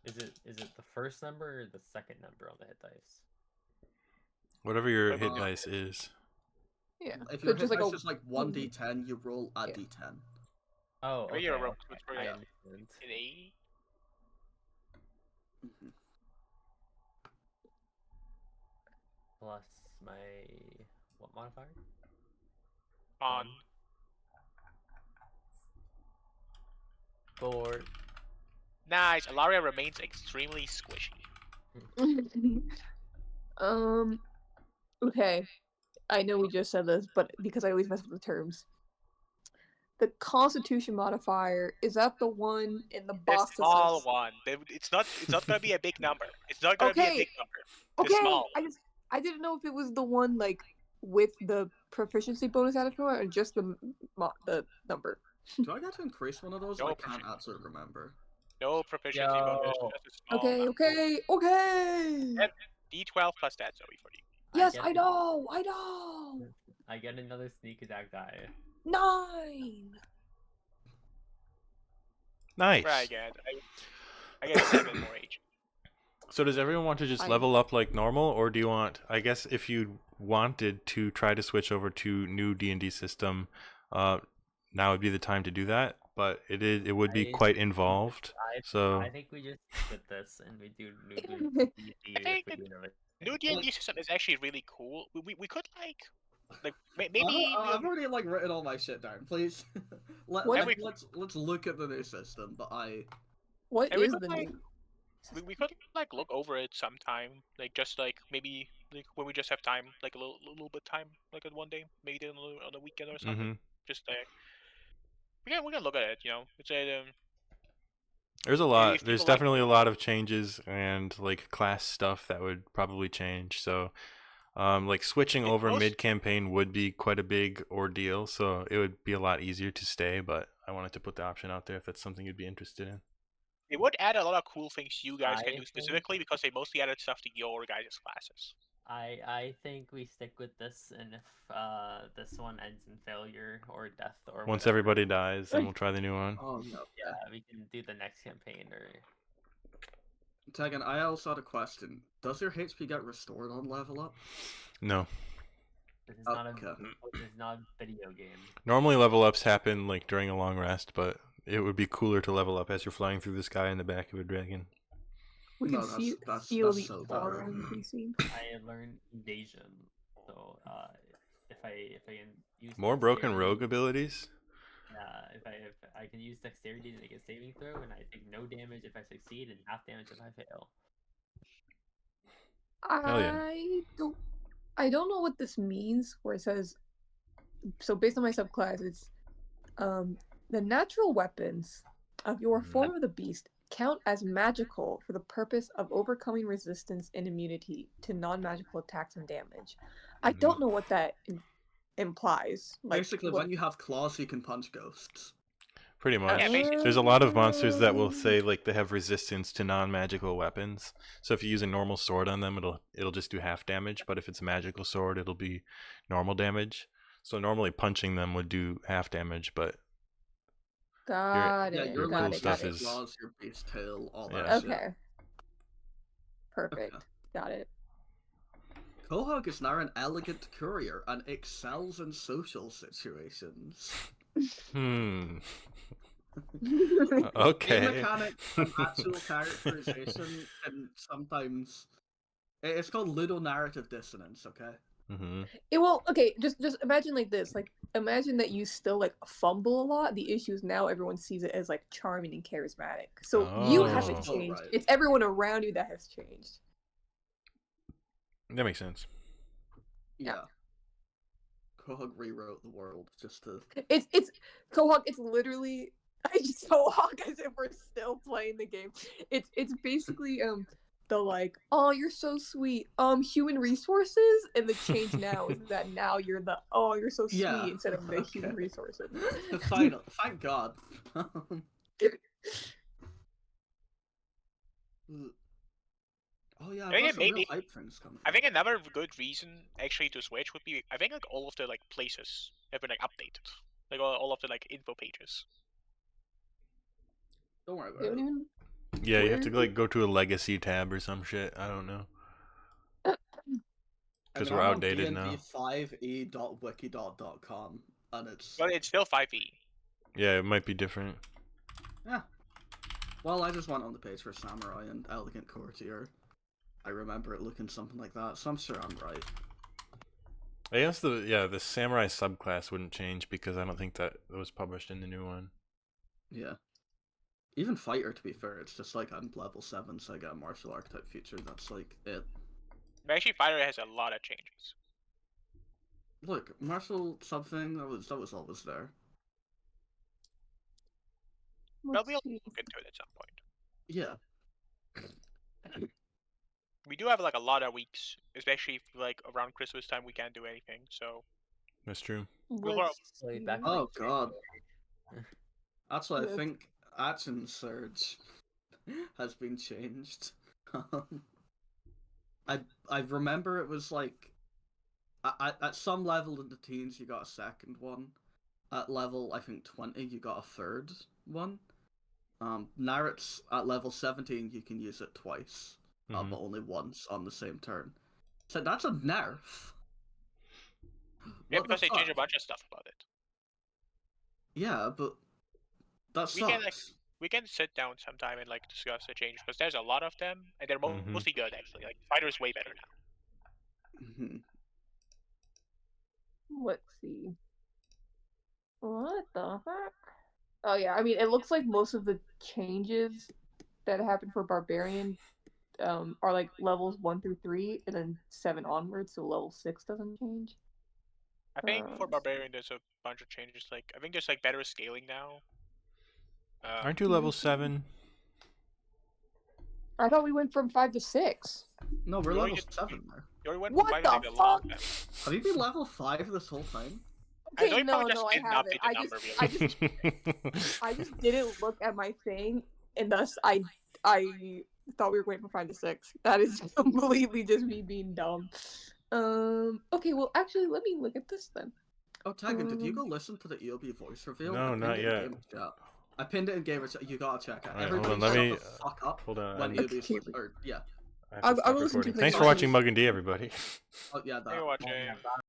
is it the first number or the second number on the hit dice? Whatever your hit Uh, dice is. Yeah. If So your hit just like dice a is like 1d10, you roll a Yeah. d10. Oh, Maybe okay. you're wrong, Okay. but I yeah. understand. An 80? Mhm. Plus my what modifier? On. 4. Nice. Alaria remains extremely squishy. Okay. I know we just said this, but because I always mess with the terms. The Constitution modifier, is that the one in the The box that small says... one. It's not gonna be a big number. It's not gonna be a Okay, big number. The okay. small one. I didn't know if it was the one like with the proficiency bonus added from it, or just the number. Do I get to increase one of those? No I can't absolutely remember. No proficiency bonus, Yo. just a small Okay, amount. okay. And D12 plus that, Zoe, for you. Yes, get I the- know. I know. I get another sneak attack die. 9. Nice. Right, I get 7 more H. So does everyone want to just I- level up like normal, or do you want? I guess if you wanted to try to switch over to new D&D system, now would be the time to do that. But it would be quite involved. So I think we just quit this and we do new D&D I think if we do it. New D&D system is actually really cool. We could maybe I've already like written all my shit down. Please, What- let's look at the new system. But What And we is could, the like, new? we could like look over it sometime, like just like maybe like when we just have time, like a little bit time, like on one day, maybe on a weekend or something. mhm. Just we can look at it. It's There's a if lot. people There's like- definitely a lot of changes and like class stuff that would probably change. So, like switching over most- mid campaign would be quite a big ordeal. So it would be a lot easier to stay. But I wanted to put the option out there if that's something you'd be interested in. it would add a lot of cool things you guys I can do think- specifically because they mostly added stuff to your guys' classes. I think we stick with this, and if this one ends in failure or death or Once whatever, everybody dies, then we'll try the new one. oh no, yeah, we can do the next campaign or Tegan, I also had a question. Does your HP get restored on level up? No. this is not Okay. this is not a video game. Normally level ups happen like during a long rest, but it would be cooler to level up as you're flying through the sky in the back of a dragon. We No, can that's feel that's the so aura better. increasing. I learned evasion, so if I can use More broken dexterity- rogue abilities? if I can use dexterity to make a saving throw, and I take no damage if I succeed and half damage if I fail. Hell yeah. I don't know what this means. Where it says, so based on my subclass, it's the natural weapons of your form of the beast count as magical for the purpose of overcoming resistance and immunity to non-magical attacks and damage. I don't know what that implies. Like, Basically, what- when you have claws, you can punch ghosts. Pretty much. Yeah, basically. There's a lot of monsters that will say like they have resistance to non-magical weapons. So if you use a normal sword on them, it'll just do half damage, but if it's a magical sword, it'll be normal damage. So normally punching them would do half damage, but Got Yeah, it. your cool Got like it. stuff Got it. is- claws, your beast tail, all that Yeah. shit. Okay. Perfect. Okay. Got it. Quahog is now an elegant courier and excels in social situations. Hmm. Game Okay. mechanics and actual characterization can sometimes. It's called ludonarrative dissonance, okay? Okay, just imagine like this. Like, imagine that you still like fumble a lot. The issue is now everyone sees it as like charming and charismatic. So you haven't Oh. changed. Right. It's everyone around you that has changed. That makes sense. Yeah. Quahog rewrote the world just to. It's Quahog. It's literally I just Quahog as if we're still playing the game. It's basically the like, oh, you're so sweet, human resources, and the change now is that now you're the, oh, you're so sweet, Yeah, instead of the human okay. resources. Final, thank God. Oh yeah, I think I've got some it real maybe- hype things coming. I think another good reason actually to switch would be I think like all of the like places have been like updated, like all of the like info pages. Don't worry They about don't it. even- Yeah, you have to Where- like go to a legacy tab or some shit. I don't know. Because we're I'm on outdated now. dnd5e.wiki.com, and it's But it's still 5e. Yeah, it might be different. yeah. Well, I just went on the page for samurai and elegant courtier. I remember it looking something like that, so I'm sure I'm right. I guess the samurai subclass wouldn't change because I don't think that it was published in the new one. Yeah. Even fighter, to be fair, it's just like I'm level 7, so I get a martial archetype feature. That's like it. But actually, fighter has a lot of changes. Look, martial something that was always there. But we'll see. look into it at some point. Yeah. We do have like a lot of weeks, especially if, like around Christmas time we can't do anything. So That's true. We'll Let's Play see. back in, Oh like, god. Actually, I Yes. think Action Surge has been changed. I remember it was like at some level in the teens you got a second one. At level I think 20 you got a third one. Now it's at level 17 you can use it twice, Mhm. but only once on the same turn. So that's a nerf. yeah, What the because they changed a fuck? bunch of stuff about it. Yeah, but that We can, like, sucks. We can sit down sometime and like discuss the changes because there's a lot of them and they're Mhm. mostly good actually. Like fighter is way better now. Mhm. Let's see. What the heck? Oh yeah, I mean, it looks like most of the changes that happened for Barbarian are like levels 1 through 3, and then 7 onwards, so level 6 doesn't change. I think for Um, Barbarian there's a bunch of changes. Like I think there's like better scaling now. Aren't you level 7? I thought we went from 5 to 6. No, we're You already level did- 7 now. You already went What from the 5 to 6 a long fuck? time. Have you been level 5 this whole time? I know Okay, you no, probably just I didn't haven't. update the number I just didn't look at my thing, and thus I thought we were going from 5 to 6. That is completely just me being dumb. Okay, well, actually, let me look at this then. Oh, Tagan, did you go listen to the EOB voice reveal? No, I pinned not it in yet. gamer chat. I pinned it in gamer chat. You gotta check it. Alright, Everybody hold on, let shut me the fuck up hold on. when I EOB's Okay. or yeah. have to I stop will listen to recording. the Thanks for next watching one. Mugg and D, everybody. Oh yeah, Thank you for that. watching.